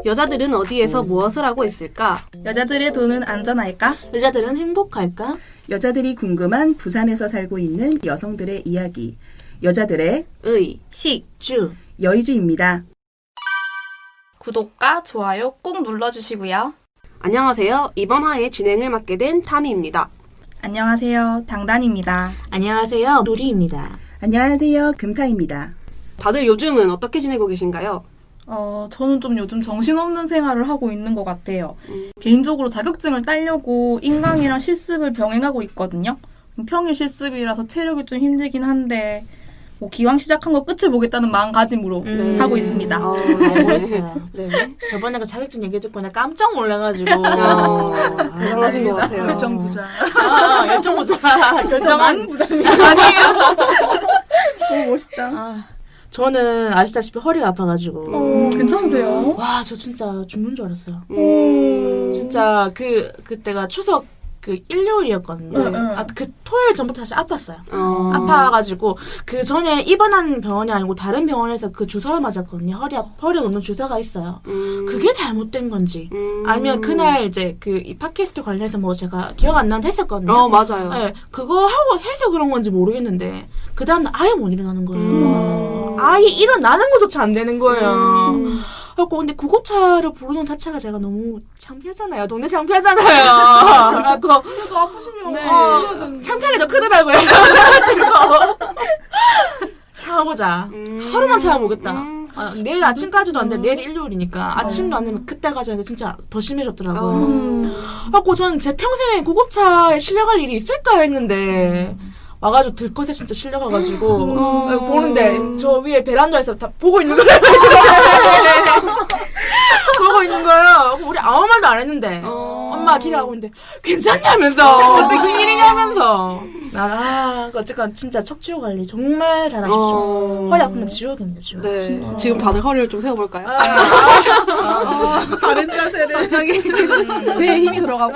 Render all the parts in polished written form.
여자들은 어디에서 무엇을 하고 있을까? 여자들의 돈은 안전할까? 여자들은 행복할까? 여자들이 궁금한 부산에서 살고 있는 여성들의 이야기. 여자들의 의, 식, 주. 여의주입니다. 구독과 좋아요 꼭 눌러주시고요. 안녕하세요. 이번 화의 진행을 맡게 된 타미입니다. 안녕하세요. 당단입니다. 안녕하세요. 노리입니다. 안녕하세요. 금타입니다. 다들 요즘은 어떻게 지내고 계신가요? 저는 좀 요즘 정신없는 생활을 하고 있는 것 같아요. 개인적으로 자격증을 따려고 인강이랑 실습을 병행하고 있거든요. 평일 실습이라서 체력이 좀 힘들긴 한데 뭐 기왕 시작한 거 끝을 보겠다는 마음가짐으로 하고 있습니다. 알고 있어요. 네. 저번에 그 자격증 얘기 듣고 나 깜짝 놀라가지고. 대단하신 것 같아요. 결정부자. 열정보자. 결정한 부장님. 오, 멋있다. 저는 아시다시피 허리가 아파가지고. 괜찮으세요? 와, 저 진짜 죽는 줄 알았어요. 진짜. 진짜 그때가 추석 일요일이었거든요. 그 토요일 전부터 사실 아팠어요. 아파가지고 그 전에 입원한 병원이 아니고 다른 병원에서 그 주사를 맞았거든요. 허리에 놓는 주사가 있어요. 그게 잘못된 건지 아니면 그날 이제 이 팟캐스트 관련해서 뭐 제가 기억 안 나는데 했었거든요. 맞아요. 네, 그거 하고 해서 그런 건지 모르겠는데 그 다음날 아예 못 일어나는 거예요. 아예 일어나는 것조차 안 되는 거예요. 그래갖고 근데 구급차를 부르는 자체가 제가 너무 창피하잖아요. 동네 창피하잖아요. 그래갖고 그래도 아프시면 네, 창피하게 더 크더라고요. 그래가지고 참아보자. 하루만 참아보겠다. 내일 아침까지도 안 돼. 내일 일요일이니까 아침도 안 되면 그때까지 하는데 진짜 더 심해졌더라고요. 그래갖고 저는 제 평생에 구급차에 실려갈 일이 있을까 했는데 와가지고 들것에 진짜 실려가가지고 보는데 저 위에 베란다에서 다 보고 있는 거예요. 보고 있는 거예요. 우리 아무 말도 안 했는데 엄마가 길하고 있는데 괜찮냐면서 무슨 일이냐면서 어쨌건 진짜 척추 관리 정말 잘하십시오. 허리 아프면 지옥입니다. 지옥. 네. 지금 다들 허리를 좀 세워볼까요? 다른 자세를. 갑자기 배에 힘이 들어가고.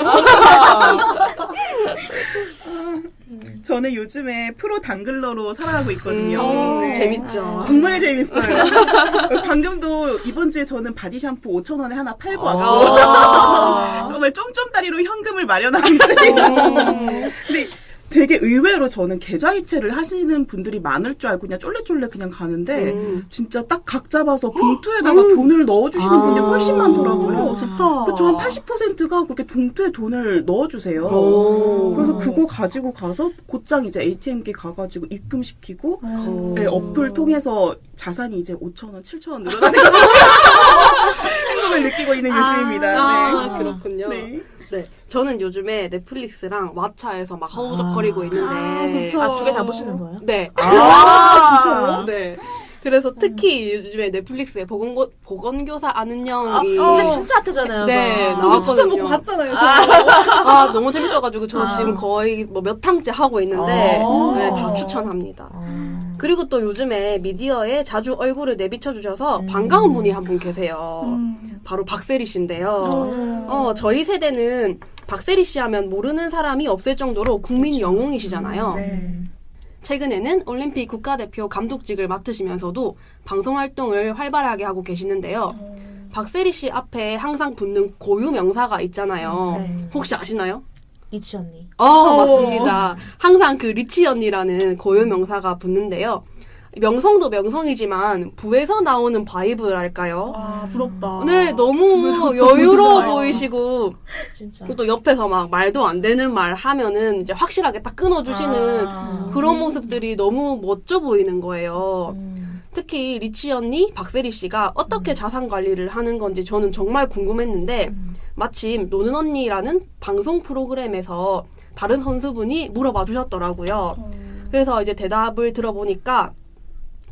저는 요즘에 프로 당글러로 살아가고 있거든요. 네. 재밌죠. 정말 재밌어요. 방금도 이번 주에 저는 바디 샴푸 5,000원에 하나 팔고 왔고 정말 쫌쫌다리로 현금을 마련하고 있습니다. 근데 되게 의외로 저는 계좌이체를 하시는 분들이 많을 줄 알고 그냥 쫄래쫄래 그냥 가는데 진짜 딱 각 잡아서 봉투에다가 돈을 넣어주시는 분들이 훨씬 많더라고요. 좋다. 그쵸, 한 80%가 그렇게 봉투에 돈을 넣어주세요. 그래서 그거 가지고 가서 곧장 이제 ATM기 가가지고 입금시키고 네, 어플 통해서 자산이 이제 5,000원, 7,000원 늘어나는 행복을 느끼고 있는 요즘입니다. 네. 그렇군요. 네. 네, 저는 요즘에 넷플릭스랑 왓챠에서 막 허우적거리고 있는데 좋죠. 두 개 다 보시는 거예요? 네. 진짜요? 네. 그래서 특히 요즘에 넷플릭스에 보건교사 아는 형이 요새 진짜 핫하잖아요. 네, 저도 추천 먹고 나왔거든요. 봤잖아요. 너무 재밌어가지고 저 지금 거의 뭐 몇 탕째 하고 있는데 네, 다 추천합니다. 그리고 또 요즘에 미디어에 자주 얼굴을 내비쳐주셔서 반가운 분이 한 분 계세요. 바로 박세리 씨인데요. 저희 세대는 박세리 씨 하면 모르는 사람이 없을 정도로 국민 영웅이시잖아요. 네. 최근에는 올림픽 국가대표 감독직을 맡으시면서도 방송 활동을 활발하게 하고 계시는데요. 박세리 씨 앞에 항상 붙는 고유 명사가 있잖아요. 혹시 아시나요? 리치 언니. 맞습니다. 항상 그 리치 언니라는 고유 명사가 붙는데요. 명성도 명성이지만 부에서 나오는 바이브랄까요? 부럽다. 네, 너무 여유로워 보이시고 진짜. 또 옆에서 막 말도 안 되는 말 하면은 이제 확실하게 딱 끊어주시는 그런 모습들이 너무 멋져 보이는 거예요. 특히 리치 언니, 박세리 씨가 어떻게 자산 관리를 하는 건지 저는 정말 궁금했는데 마침 노는 언니라는 방송 프로그램에서 다른 선수분이 물어봐 주셨더라고요. 그래서 이제 대답을 들어보니까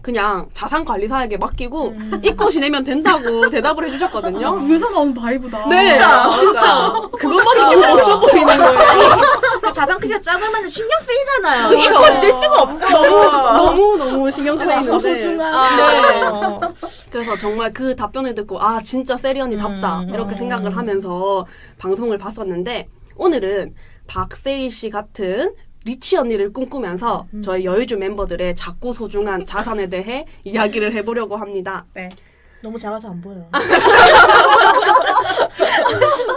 그냥 자산관리사에게 맡기고 잊고 지내면 된다고 대답을 해주셨거든요. 부에서 나온 바이브다. 네, 진짜. 그것만이 너무 멋져 보이는 거예요. 자산 크기가 작으면 신경 쓰이잖아요. 그쵸. 잊고 지낼 수가 없어. 너무 신경 쓰이는데. 소중한. 네. 그래서 정말 그 답변을 듣고 진짜 세리 언니답다 이렇게 생각을 하면서 방송을 봤었는데 오늘은 박세리 씨 같은 리치 언니를 꿈꾸면서 저희 여의주 member들의 작고 소중한 자산에 대해 이야기를 해보려고 합니다. 네. 너무 작아서 안 보여.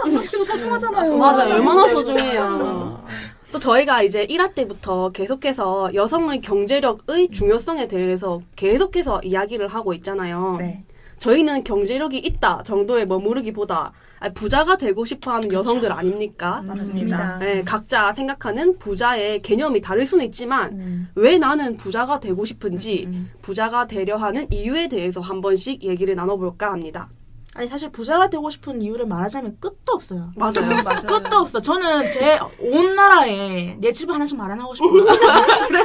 이거 소중하잖아요. 맞아요. 얼마나 소중해요. 또 저희가 이제 1화 때부터 계속해서 여성의 경제력의 중요성에 대해서 계속해서 이야기를 하고 있잖아요. 네. 저희는 경제력이 있다 정도에 머무르기보다 부자가 되고 싶어하는 여성들 아닙니까? 맞습니다. 네, 각자 생각하는 부자의 개념이 다를 수는 있지만 왜 나는 부자가 되고 싶은지 부자가 되려 하는 이유에 대해서 한 번씩 얘기를 나눠볼까 합니다. 아니 사실 부자가 되고 싶은 이유를 말하자면 끝도 없어요. 맞아요. 끝도 없어. 저는 제 온 나라에 내 집을 하나씩 마련하고 싶어요.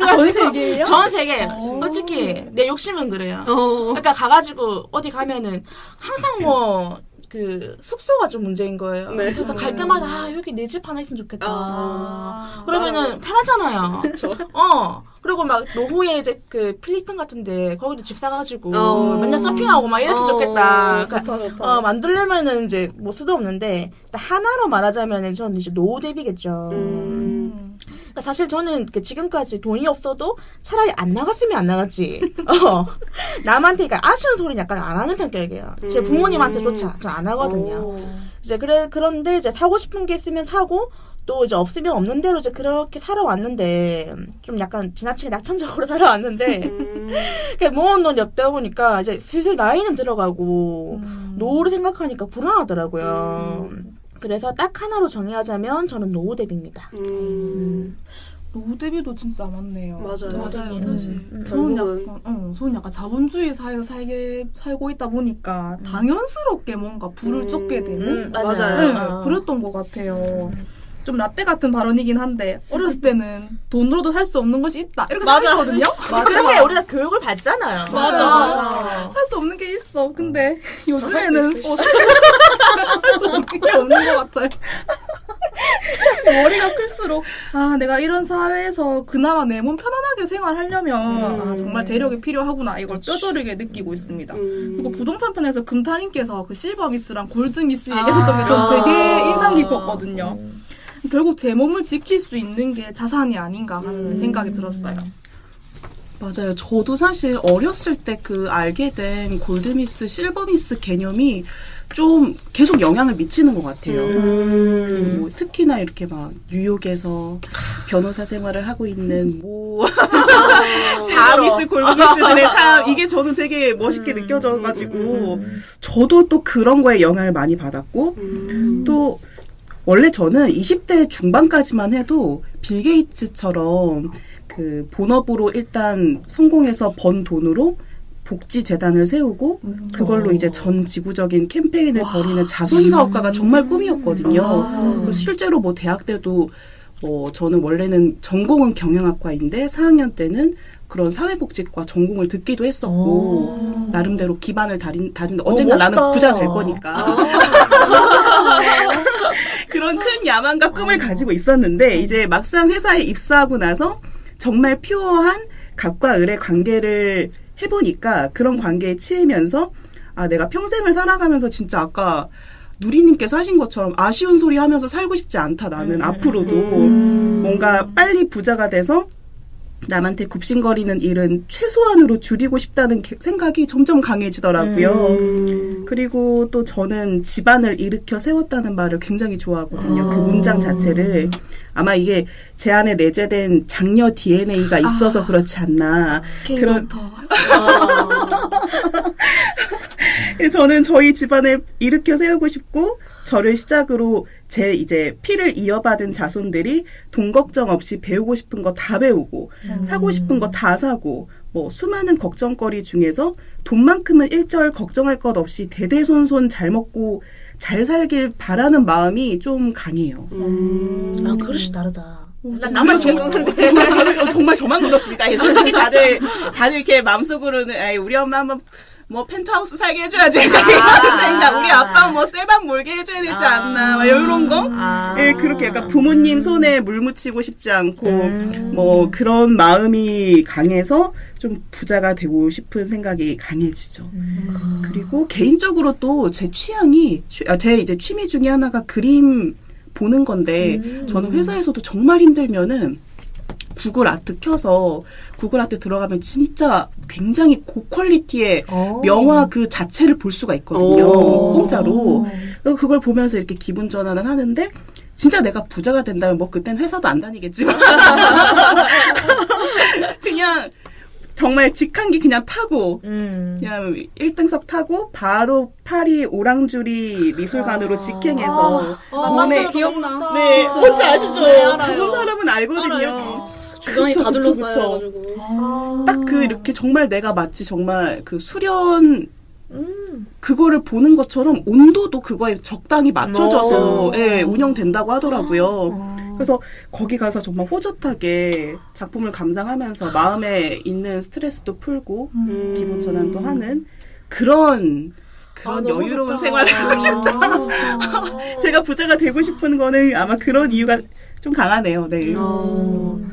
전 세계예요? 전 세계. 솔직히 내 욕심은 그래요. 그러니까 가가지고 어디 가면은 항상 뭐 그 숙소가 좀 문제인 거예요. 네. 그래서 갈 때마다 아 여기 내 집 하나 있으면 좋겠다. 그러면은 나랑- 편하잖아요. 그리고 막 노후에 이제 그 필리핀 같은데 거기도 집 사가지고 맨날 서핑하고 막 이랬으면 좋겠다. 그러니까 만들려면은 이제 뭐 수도 없는데 하나로 말하자면은 저는 이제 노후 대비겠죠. 그러니까 사실 저는 그 지금까지 돈이 없어도 차라리 안 나갔으면 안 나갔지. 남한테 그러니까 아쉬운 소리는 약간 안 하는 성격이에요. 제 부모님한테조차 전 안 하거든요. 이제 그런데 이제 사고 싶은 게 있으면 사고 또 이제 없으면 없는 대로 이제 그렇게 살아왔는데 좀 약간 지나치게 낙천적으로 살아왔는데 그냥 모은 돈이 없다 보니까 이제 슬슬 나이는 들어가고 노후를 생각하니까 불안하더라고요. 그래서 딱 하나로 정의하자면 저는 노후 대비입니다. 노후 대비도 진짜 맞네요. 맞아요. 사실. 저는 약간 자본주의 사회에서 살고 있다 보니까 당연스럽게 뭔가 부를 쫓게 되는 맞아요. 네, 그랬던 것 같아요. 좀 라떼 같은 발언이긴 한데 어렸을 때는 돈으로도 살 수 없는 것이 있다 이렇게 생각했거든요. 그렇게 우리가 교육을 받잖아요. 맞아. 살 수 없는 게 있어. 근데 요즘에는 살 수 없는 게 없는 것 같아요. 머리가 클수록 내가 이런 사회에서 그나마 내 몸 편안하게 생활하려면 정말 재력이 필요하구나 이걸 뼈저리게 느끼고 있습니다. 그리고 부동산 편에서 금타님께서 그 실버미스랑 골드미스 얘기했던 게 전 되게 인상 깊었거든요. 결국 제 몸을 지킬 수 있는 게 자산이 아닌가 하는 생각이 들었어요. 맞아요. 저도 사실 어렸을 때 그 알게 된 골드미스, 실버미스 개념이 좀 계속 영향을 미치는 것 같아요. 뭐 특히나 이렇게 막 뉴욕에서 변호사 생활을 하고 있는 뭐 실버미스, 골드미스들의 삶 이게 저는 되게 멋있게 느껴져가지고 저도 또 그런 거에 영향을 많이 받았고 또 원래 저는 20대 중반까지만 해도 빌 게이츠처럼 그 본업으로 일단 성공해서 번 돈으로 복지 재단을 세우고 그걸로 이제 전 지구적인 캠페인을 벌이는 자선 사업가가 정말 꿈이었거든요. 그래서 실제로 뭐 대학 때도 저는 원래는 전공은 경영학과인데 4학년 때는 그런 사회복지과 전공을 듣기도 했었고 나름대로 기반을 다진다. 언젠가 나는 부자 될 거니까. 그런 큰 야망과 꿈을 가지고 있었는데 이제 막상 회사에 입사하고 나서 정말 퓨어한 갑과 을의 관계를 해보니까 그런 관계에 치이면서 내가 평생을 살아가면서 진짜 아까 누리님께서 하신 것처럼 아쉬운 소리 하면서 살고 싶지 않다. 나는 앞으로도 뭔가 빨리 부자가 돼서 남한테 굽신거리는 일은 최소한으로 줄이고 싶다는 생각이 점점 강해지더라고요. 그리고 또 저는 집안을 일으켜 세웠다는 말을 굉장히 좋아하거든요. 그 문장 자체를. 아마 이게 제 안에 내재된 장녀 DNA가 있어서 그렇지 않나. 저는 저희 집안을 일으켜 세우고 싶고 저를 시작으로 제 이제 피를 이어받은 자손들이 돈 걱정 없이 배우고 싶은 거 다 배우고 사고 싶은 거 다 사고 뭐 수많은 걱정거리 중에서 돈만큼은 일절 걱정할 것 없이 대대손손 잘 먹고 잘 살길 바라는 마음이 좀 강해요. 그릇이 다르다. 난 나만 죄송한데. 정말 저만 그렇습니까? 솔직히 다들 이렇게 마음속으로는 우리 엄마 한번 뭐 펜트하우스 살게 해줘야지 이런 생각. 우리 아빠 뭐 세단 몰게 해줘야 되지 않나 막 이런 거. 예, 그렇게 약간 부모님 손에 물 묻히고 싶지 않고 뭐 그런 마음이 강해서 좀 부자가 되고 싶은 생각이 강해지죠. 그리고 개인적으로 또 제 취향이 제 이제 취미 중에 하나가 그림 보는 건데 저는 회사에서도 정말 힘들면은 구글 아트 켜서 구글 아트 들어가면 진짜 굉장히 고퀄리티의 명화 그 자체를 볼 수가 있거든요. 공짜로. 그래서 그걸 보면서 이렇게 기분 전환을 하는데 진짜 내가 부자가 된다면 뭐 그땐 회사도 안 다니겠지만 그냥 정말 직항기 그냥 타고 그냥 1등석 타고 바로 파리 오랑주리 미술관으로 직행해서 맞다, 기억나. 네, 뭔지 아시죠? 네, 알아요. 그런 사람은 알거든요. 알아요. 주변이 다 그쵸, 둘러싸여가지고. 딱 그 이렇게 정말 내가 마치 정말 그 수련 그거를 보는 것처럼 온도도 그거에 적당히 맞춰져서 예, 운영된다고 하더라고요. 그래서 거기 가서 정말 호젓하게 작품을 감상하면서 마음에 있는 스트레스도 풀고 기분 전환도 하는 그런 여유로운 생활을 하고 싶다. 제가 부자가 되고 싶은 거는 아마 그런 이유가 좀 강하네요. 네. 그렇구나.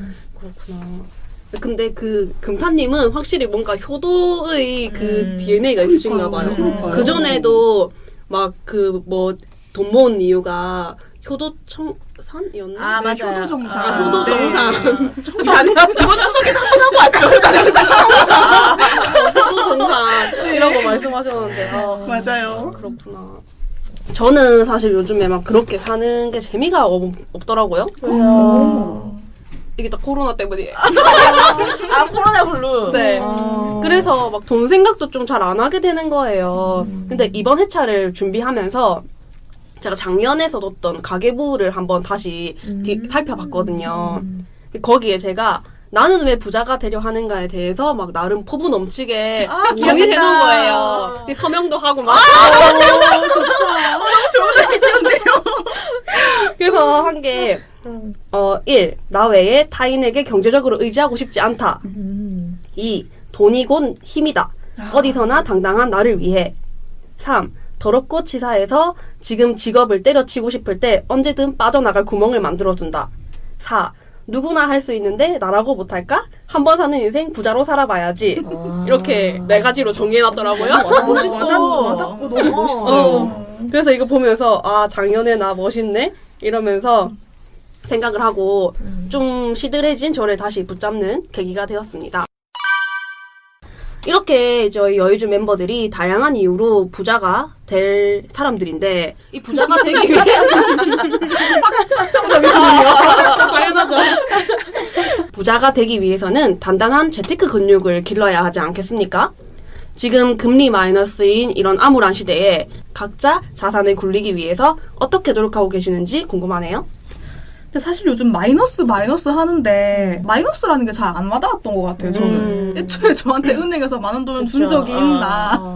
근데 그 금타님은 확실히 뭔가 효도의 그 DNA가 있으신가 봐요. 그 전에도 막 그 뭐 돈 모은 이유가 효도청산이었나? 아, 네, 맞아요. 효도정산. 효도정산. 이게 아니라 이번 추석에 한번 하고 왔죠. 효도정산이라고 말씀하셨는데. 맞아요. 그렇구나. 저는 사실 요즘에 막 그렇게 사는 게 재미가 없더라고요. 이게 다 코로나 때문이에요. 코로나 블루. 네. 그래서 막 돈 생각도 좀 잘 안 하게 되는 거예요. 근데 이번 회차를 준비하면서 제가 작년에 써뒀던 가계부를 한번 다시 살펴봤거든요. 거기에 제가 나는 왜 부자가 되려 하는가에 대해서 막 나름 포부 넘치게 정의해놓은 거예요. 서명도 하고 막. 좋은 아이디어인데요. 그래서 한 게 1. 나 외에 타인에게 경제적으로 의지하고 싶지 않다. 2. 돈이 곧 힘이다. 어디서나 당당한 나를 위해. 3. 더럽고 치사해서 지금 직업을 때려치고 싶을 때 언제든 빠져나갈 구멍을 만들어준다. 4. 누구나 할 수 있는데 나라고 못할까? 한 번 사는 인생 부자로 살아봐야지. 이렇게 4가지로 정리해놨더라고요. 멋있어. 와닿고 너무 멋있어요. 그래서 이거 보면서 작년에 나 멋있네? 이러면서 생각을 하고 좀 시들해진 저를 다시 붙잡는 계기가 되었습니다. 이렇게 저희 여의주 멤버들이 다양한 이유로 부자가 될 사람들인데 이 부자가 되기 위해 당연하죠. 부자가 되기 위해서는 단단한 재테크 근육을 길러야 하지 않겠습니까? 지금 금리 마이너스인 이런 암울한 시대에 각자 자산을 굴리기 위해서 어떻게 노력하고 계시는지 궁금하네요. 근데 사실 요즘 마이너스 하는데 마이너스라는 게 잘 안 와닿았던 것 같아요. 저는 애초에 저한테 은행에서 많은 돈을 준 적이 있나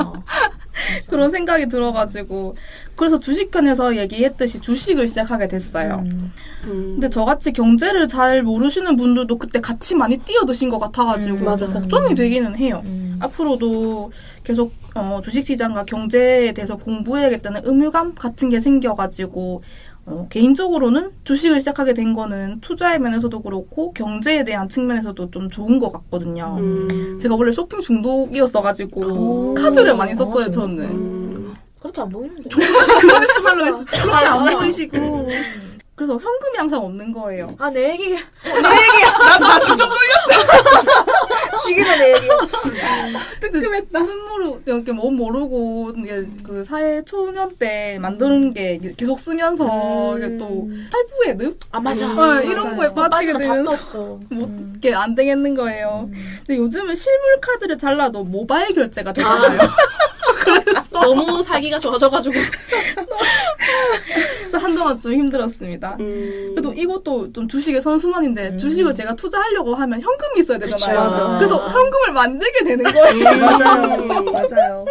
그런 생각이 들어가지고 그래서 주식편에서 얘기했듯이 주식을 시작하게 됐어요. 근데 저같이 경제를 잘 모르시는 분들도 그때 같이 많이 뛰어드신 것 같아가지고 걱정이 되기는 해요. 앞으로도 계속 주식시장과 경제에 대해서 공부해야겠다는 의무감 같은 게 생겨가지고 개인적으로는 주식을 시작하게 된 거는 투자의 면에서도 그렇고 경제에 대한 측면에서도 좀 좋은 것 같거든요. 제가 원래 쇼핑 중독이었어가지고 카드를 많이 썼어요, 저는. 그렇게 안 보이는데. 그 말씀하려고 했어. 그렇게 안 보이시고. 그래서 현금이 항상 없는 거예요. 내 얘기. 나 점점 떨렸어. 지금은 내 얘기. 뜨끔했다. 쓴모로 이렇게 뭐 모르고 이게 그 사회 초년 때 만드는 게 계속 쓰면서 이게 또 할부의 늪? 맞아. 이런 거에 빠지게 되면서 이게 안 되겠는 거예요. 근데 요즘은 실물 카드를 잘라도 모바일 결제가 되잖아요. 너무 살기가 좋아져가지고. 그래서 한동안 좀 힘들었습니다. 그래도 이것도 좀 주식의 선순환인데 주식을 제가 투자하려고 하면 현금이 있어야 되잖아요. 그쵸, 그래서 현금을 만들게 되는 거예요. 맞아요.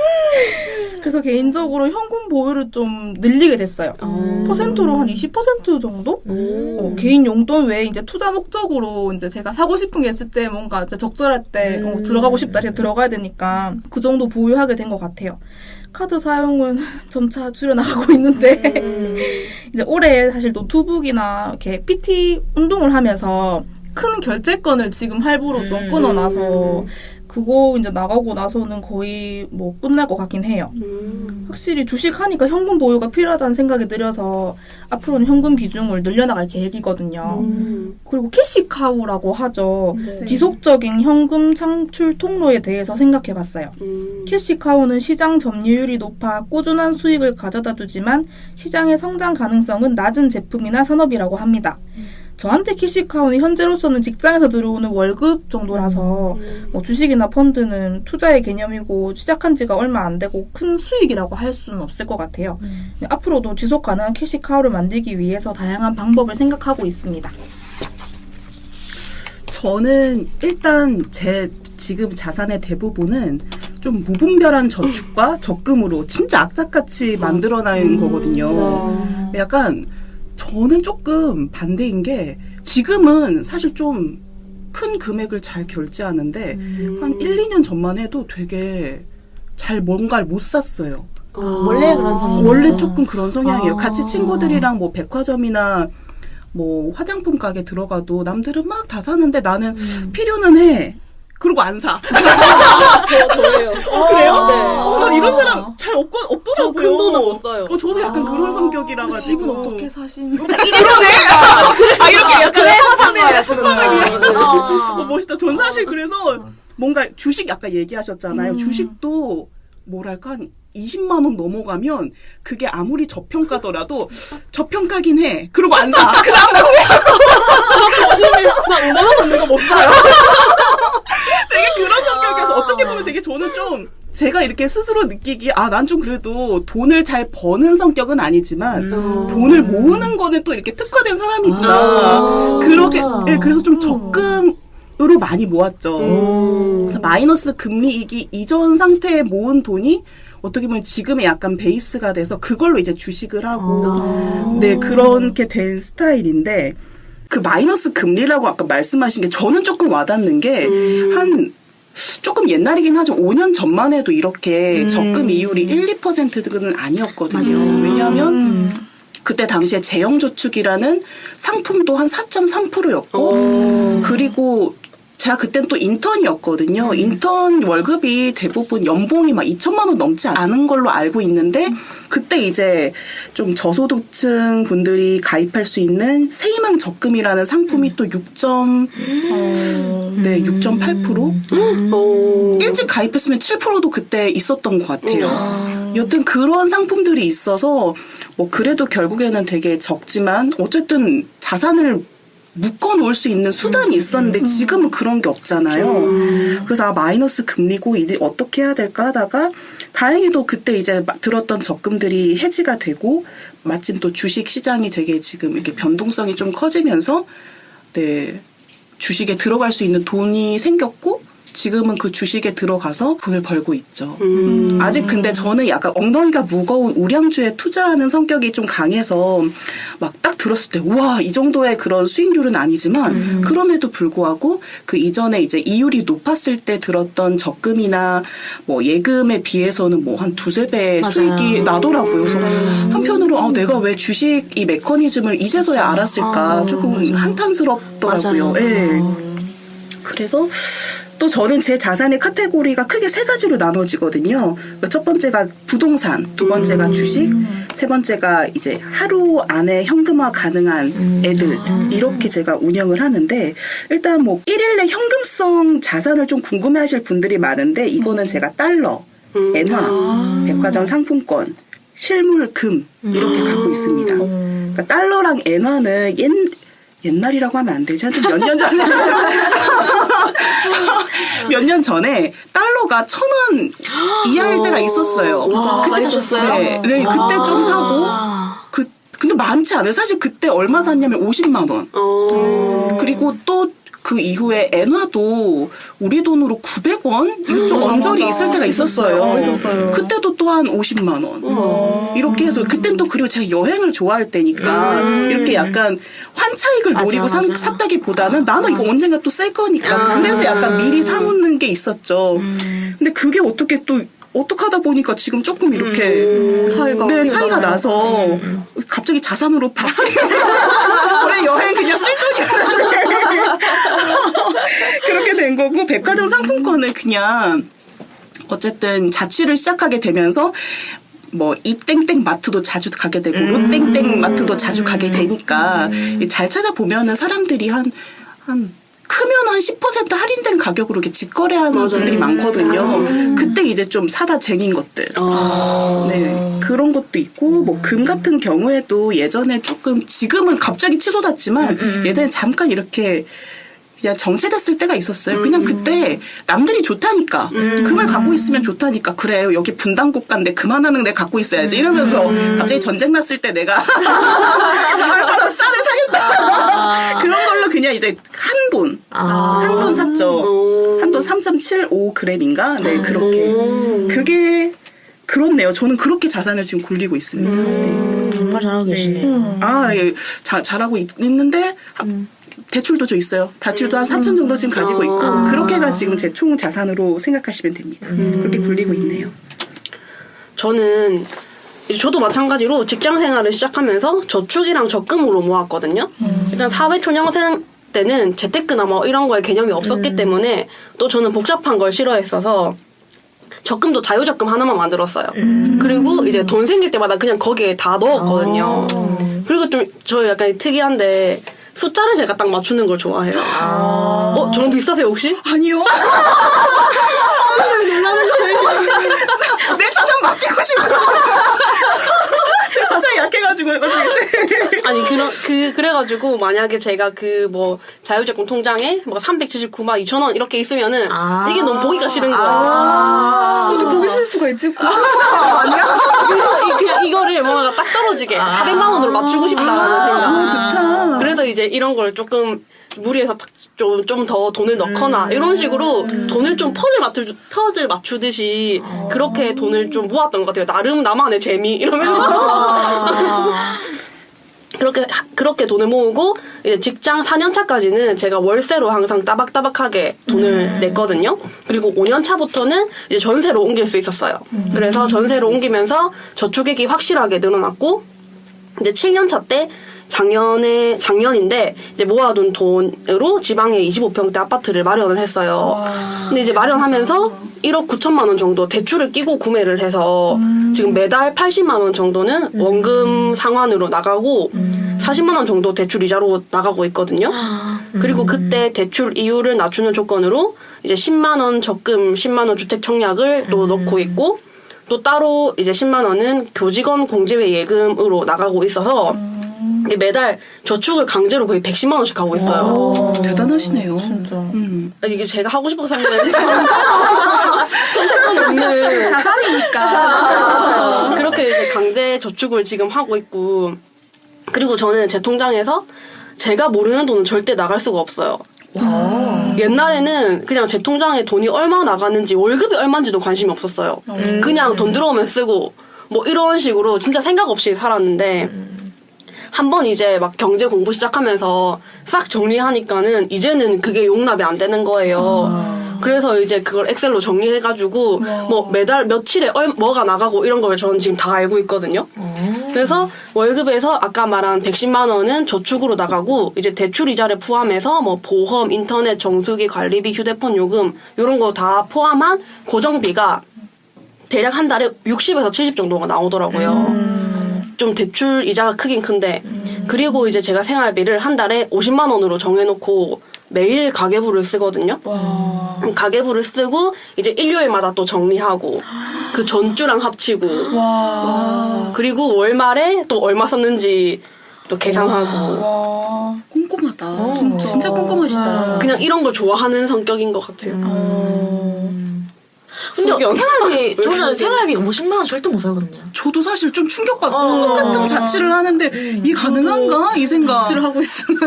그래서 개인적으로 현금 보유를 좀 늘리게 됐어요. 퍼센트로 한 20% 정도? 개인 용돈 외에 이제 투자 목적으로 이제 제가 사고 싶은 게 있을 때 뭔가 이제 적절할 때 들어가고 싶다 이렇게 들어가야 되니까 그 정도 보유하게 된 것 같아요. 카드 사용은 점차 줄여나가고 있는데 이제 올해 사실 노트북이나 이렇게 PT 운동을 하면서 큰 결제권을 지금 할부로 좀 끊어놔서 그거 이제 나가고 나서는 거의 뭐 끝날 것 같긴 해요. 확실히 주식 하니까 현금 보유가 필요하다는 생각이 들어서 앞으로는 현금 비중을 늘려나갈 계획이거든요. 그리고 캐시카우라고 하죠. 네. 지속적인 현금 창출 통로에 대해서 생각해봤어요. 캐시카우는 시장 점유율이 높아 꾸준한 수익을 가져다 주지만 시장의 성장 가능성은 낮은 제품이나 산업이라고 합니다. 저한테 캐시카우는 현재로서는 직장에서 들어오는 월급 정도라서 뭐 주식이나 펀드는 투자의 개념이고 시작한 지가 얼마 안 되고 큰 수익이라고 할 수는 없을 것 같아요. 앞으로도 지속 가능한 캐시카우를 만들기 위해서 다양한 방법을 생각하고 있습니다. 저는 일단 제 지금 자산의 대부분은 좀 무분별한 저축과 적금으로 진짜 악착같이 만들어낸 거거든요. 약간 저는 조금 반대인 게 지금은 사실 좀 큰 금액을 잘 결제하는데 한 1, 2년 전만 해도 되게 잘 뭔가를 못 샀어요. 원래 그런 성향. 원래 조금 그런 성향이에요. 같이 친구들이랑 뭐 백화점이나 뭐 화장품 가게 들어가도 남들은 막 다 사는데 나는 필요는 해. 그리고 안 사. 저예요. 그래요? 네. 난 이런 사람 잘 없더라고요. 저 큰 돈은 못 써요. 저도 약간 그런 성격이라 가지고. 집은 어떻게 사신? 그러네? 이렇게 약간 그래서 산 거야, 지금. 멋있다. 전 사실 그래서 뭔가 주식 아까 얘기하셨잖아요. 주식도 뭐랄까 한 20만 원 넘어가면 그게 아무리 저평가더라도 저평가긴 해. 그러고 안 사. 그 다음날 나 5만 원 넘는 거 못 사요. 되게 그런 성격이어서 어떻게 보면 되게 저는 좀 제가 이렇게 스스로 느끼기에 난 좀 그래도 돈을 잘 버는 성격은 아니지만 돈을 모으는 거는 또 이렇게 특화된 사람이구나. 그렇게 그래서 좀 적금으로 많이 모았죠. 그래서 마이너스 금리이기 이전 상태에 모은 돈이 어떻게 보면 지금의 약간 베이스가 돼서 그걸로 이제 주식을 하고 네 그렇게 된 스타일인데 그 마이너스 금리라고 아까 말씀하신 게 저는 조금 와닿는 게 한 조금 옛날이긴 하죠. 5년 전만 해도 이렇게 적금 이율이 1, 2%는 아니었거든요. 왜냐하면 그때 당시에 재형저축이라는 상품도 한 4.3%였고 그리고 제가 그땐 또 인턴이었거든요. 인턴 월급이 대부분 연봉이 막 2천만 원 넘지 않은 걸로 알고 있는데 그때 이제 좀 저소득층 분들이 가입할 수 있는 세희망 적금이라는 상품이 또 6.8%? 일찍 가입했으면 7%도 그때 있었던 것 같아요. 여튼 그런 상품들이 있어서 뭐 그래도 결국에는 되게 적지만 어쨌든 자산을 묶어놓을 수 있는 수단이 있었는데 지금은 그런 게 없잖아요. 그래서 마이너스 금리고 이제 어떻게 해야 될까 하다가 다행히도 그때 이제 들었던 적금들이 해지가 되고 마침 또 주식 시장이 되게 지금 이렇게 변동성이 좀 커지면서 네 주식에 들어갈 수 있는 돈이 생겼고 지금은 그 주식에 들어가서 돈을 벌고 있죠. 아직 근데 저는 약간 엉덩이가 무거운 우량주에 투자하는 성격이 좀 강해서 막 딱 들었을 때 우와 이 정도의 그런 수익률은 아니지만 그럼에도 불구하고 그 이전에 이제 이율이 높았을 때 들었던 적금이나 뭐 예금에 비해서는 뭐 한 두세 배 수익이 나더라고요. 그래서 한편으로 내가 왜 주식 이 메커니즘을 이제서야 알았을까 조금 한탄스럽더라고요. 예. 그래서 또 저는 제 자산의 카테고리가 크게 세 가지로 나눠지거든요. 첫 번째가 부동산, 두 번째가 주식, 세 번째가 이제 하루 안에 현금화 가능한 애들 이렇게 제가 운영을 하는데 일단 뭐 1일 내 현금성 자산을 좀 궁금해하실 분들이 많은데 이거는 제가 달러, 엔화, 백화점 상품권, 실물, 금 이렇게 갖고 있습니다. 그러니까 달러랑 엔화는 옛날이라고 하면 안 되지. 몇 년 전에. 몇 년 전에 달러가 1,000원 이하일 때가 있었어요. 그때 사셨어요? 네, 그때 좀 사고. 근데 많지 않아요. 사실 그때 얼마 샀냐면 50만 원. 그리고 또 그 이후에 엔화도 우리 돈으로 900원? 이거 좀 언저리 있을 때가 있었어요. 있었어요. 그때도 또한 50만 원. 이렇게 해서 그땐 또 그리고 제가 여행을 좋아할 때니까 이렇게 약간 환차익을 노리고 샀다기보다는 나는 이거 언젠가 또 쓸 거니까 그래서 약간 미리 사놓는 게 있었죠. 근데 그게 어떻게 또 어떡하다 보니까 지금 조금 이렇게 차이가 나서 갑자기 자산으로 올해 여행 그냥 쓸 돈이 그렇게 된 거고 백화점 상품권은 그냥 어쨌든 자취를 시작하게 되면서 뭐 이 땡땡 마트도 자주 가게 되고 롯땡땡 마트도 자주 가게 되니까 잘 찾아보면은 사람들이 한 크면 한 10% 할인된 가격으로 이렇게 직거래하는 분들이 많거든요. 그때 이제 좀 사다 쟁인 것들. 네. 그런 것도 있고, 뭐, 금 같은 경우에도 예전에 조금, 지금은 갑자기 치솟았지만, 예전에 잠깐 이렇게, 그냥 정체됐을 때가 있었어요. 그냥 그때 남들이 좋다니까. 금을 갖고 있으면 좋다니까. 그래, 여기 분단 국가인데 그만하는 내 갖고 있어야지. 이러면서 갑자기 전쟁 났을 때 내가 얼마나 쌀을 사겠다. 그런 걸로 그냥 이제 한돈 샀죠. 한돈 3.75g인가? 네, 그렇게. 그게 그렇네요. 저는 그렇게 자산을 지금 굴리고 있습니다. 네. 정말 잘하고 계시네. 예. 잘하고 있는데, 대출도 좀 있어요. 대출도 한 4천 정도 지금 가지고 있고 그렇게가 지금 제 총 자산으로 생각하시면 됩니다. 그렇게 굴리고 있네요. 저는 저도 마찬가지로 직장 생활을 시작하면서 저축이랑 적금으로 모았거든요. 일단 사회초년생 때는 재테크나 뭐 이런 거에 개념이 없었기 때문에 또 저는 복잡한 걸 싫어했어서 적금도 자유적금 하나만 만들었어요. 그리고 이제 돈 생길 때마다 그냥 거기에 다 넣었거든요. 그리고 좀 저 약간 특이한데 숫자를 제가 딱 맞추는 걸 좋아해요. 저는 비싸세요 혹시? 아니요. 내 자산 맡기고 싶어. 제 숫자에 약해가지고. 아니, 그래가지고, 만약에 제가 자유적금 통장에 379만 2천 원 이렇게 있으면은, 이게 너무 보기가 싫은 거예요. 또 보기 싫을 수가 있지. 그냥 이거를 뭔가 딱 떨어지게, 400만 원으로 맞추고 싶다라는 생각. 좋다. 그래서 이제 이런 걸 조금, 무리해서 좀 더 돈을 넣거나 이런 식으로 돈을 좀 퍼즐 맞추듯이 그렇게 돈을 좀 모았던 것 같아요. 나름 나만의 재미 이러면서 그렇게 돈을 모으고 이제 직장 4년 차까지는 제가 월세로 항상 따박따박하게 돈을 냈거든요. 그리고 5년 차부터는 이제 전세로 옮길 수 있었어요. 그래서 전세로 옮기면서 저축액이 확실하게 늘어났고 이제 7년 차 때 작년인데 이제 모아둔 돈으로 지방에 25평대 아파트를 마련을 했어요. 근데 이제 마련하면서 1억 9천만 원 정도 대출을 끼고 구매를 해서 지금 매달 80만 원 정도는 원금 상환으로 나가고 40만 원 정도 대출 이자로 나가고 있거든요. 그리고 그때 대출 이율을 낮추는 조건으로 이제 10만 원 적금, 10만 원 주택 청약을 또 넣고 있고 또 따로 이제 10만 원은 교직원 공제회 예금으로 나가고 있어서 매달 저축을 강제로 거의 110만 원씩 하고 있어요. 대단하시네요. 진짜. 이게 제가 하고 싶어서 한 게 아니라 선택권이 없는 자산이니까. 그렇게 이제 강제 저축을 지금 하고 있고 그리고 저는 제 통장에서 제가 모르는 돈은 절대 나갈 수가 없어요. 옛날에는 그냥 제 통장에 돈이 얼마 나가는지 월급이 얼마인지도 관심이 없었어요. 그냥 돈 들어오면 쓰고 뭐 이런 식으로 진짜 생각 없이 살았는데 한번 이제 막 경제 공부 시작하면서 싹 정리하니까는 이제는 그게 용납이 안 되는 거예요. 그래서 이제 그걸 엑셀로 정리해가지고 뭐 매달 며칠에 뭐가 나가고 이런 걸 저는 지금 다 알고 있거든요. 그래서 월급에서 아까 말한 110만 원은 저축으로 나가고 이제 대출 이자를 포함해서 뭐 보험, 인터넷, 정수기, 관리비, 휴대폰 요금 이런 거 다 포함한 고정비가 대략 한 달에 60에서 70 정도가 나오더라고요. 좀 대출 이자가 크긴 큰데 그리고 이제 제가 생활비를 한 달에 50만 원으로 정해놓고 매일 가계부를 쓰거든요. 가계부를 쓰고 이제 일요일마다 또 정리하고 그 전주랑 합치고 그리고 월말에 또 얼마 썼는지 또 계산하고 꼼꼼하다. 진짜 꼼꼼하시다. 그냥 이런 걸 좋아하는 성격인 것 같아요. 근데 저는 생활비 50만 원 절대 못 살거든요. 저도 사실 좀 충격받고 똑같은 자취를 하는데 이게 가능한가? 이 생각. 자취를 하고 있으면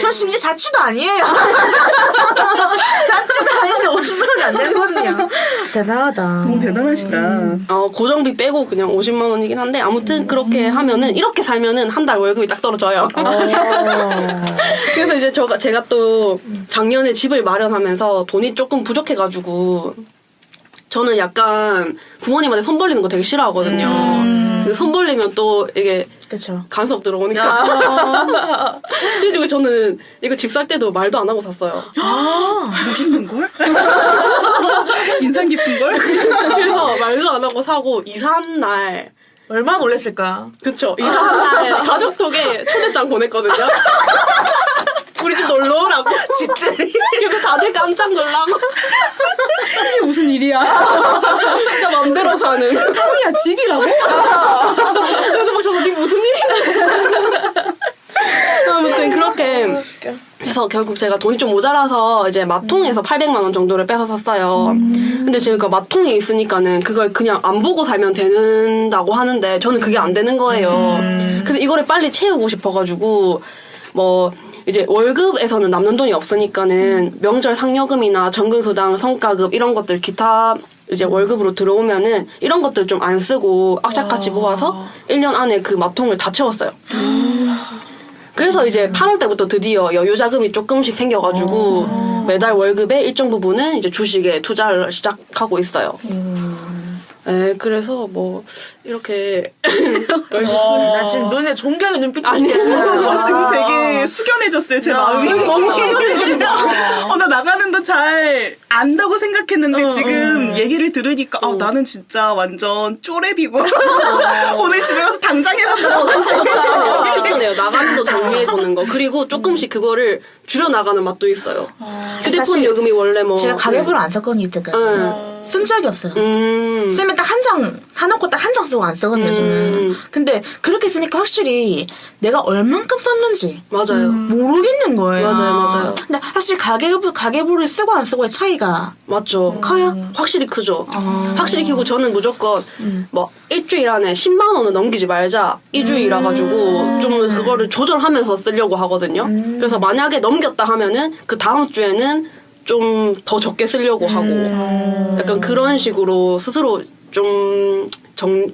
저 심지어 자취도 아니에요. 자취도 아닌데 50만 원이 안 되거든요. 대단하다. 너무 대단하시다. 고정비 빼고 그냥 50만 원이긴 한데 아무튼 그렇게 하면은 이렇게 살면은 한 달 월급이 딱 떨어져요. 그래서 이제 제가 또 작년에 집을 마련하면서 돈이 조금 부족해가지고 저는 약간 부모님한테 손 벌리는 거 되게 싫어하거든요. 근데 손 벌리면 또 이게 그쵸. 간섭 들어오니까. 그래가지고 저는 이거 집 살 때도 말도 안 하고 샀어요. 멋있는 걸? 인상 깊은 걸? 그래서 말도 안 하고 사고 이사한 날 얼마나 놀랬을까? 그쵸. 이사한 날 가족톡에 초대장 보냈거든요. 우리 집 놀러 오라고. 집들이. 그래서 다들 깜짝 놀라고. 이게 무슨 일이야? 진짜 맘대로 사는. 형이야 집이라고? 그래서 막 저도 네 무슨 일이야. 아무튼 그렇게 해서 결국 제가 돈이 좀 모자라서 이제 마통에서 800만 원 정도를 빼서 샀어요. 근데 제가 마통이 있으니까는 그걸 그냥 안 보고 살면 된다고 하는데 저는 그게 안 되는 거예요. 그래서 이거를 빨리 채우고 싶어가지고 뭐 이제 월급에서는 남는 돈이 없으니까는 명절 상여금이나 정근수당, 성과급 이런 것들 기타 이제 월급으로 들어오면은 이런 것들 좀 안 쓰고 악착같이 모아서 1년 안에 그 마통을 다 채웠어요. 그래서 이제 8월 때부터 드디어 여유 자금이 조금씩 생겨가지고 매달 월급의 일정 부분은 이제 주식에 투자를 시작하고 있어요. 네, 그래서 뭐 이렇게 나 지금 눈에 존경의 눈빛이 아니, 비쳤어요. 저 지금 되게 숙연해졌어요, 제 마음이. 너무 숙연해졌어. 나 나가는 거 잘 안다고 생각했는데 지금 얘기를 들으니까 나는 진짜 완전 쪼렙이고 오늘 집에 가서 당장 해본다고 추천해요. 나가는 거 정리해보는 거. 그리고 조금씩 그거를 줄여나가는 맛도 있어요. 휴대폰 사실 요금이 원래 뭐. 제가 가계부를 안 썼거든요, 이때까지. 쓴 적이 없어요. 쓰면 딱 한 장, 사놓고 딱 한 장 쓰고 안 쓰거든요, 저는. 근데 그렇게 쓰니까 확실히 내가 얼만큼 썼는지. 맞아요. 모르겠는 거예요. 맞아요. 근데 사실 가계부를 쓰고 안 쓰고의 차이가 맞죠. 커요? 확실히 크죠. 확실히 크고 저는 무조건 뭐 일주일 안에 10만 원을 넘기지 말자. 2주일이라 가지고 좀 그거를 조절하면서 쓰려고 하거든요. 그래서 만약에 넘겼다 하면은 그 다음 주에는 좀 더 적게 쓰려고 하고 약간 그런 식으로 스스로 좀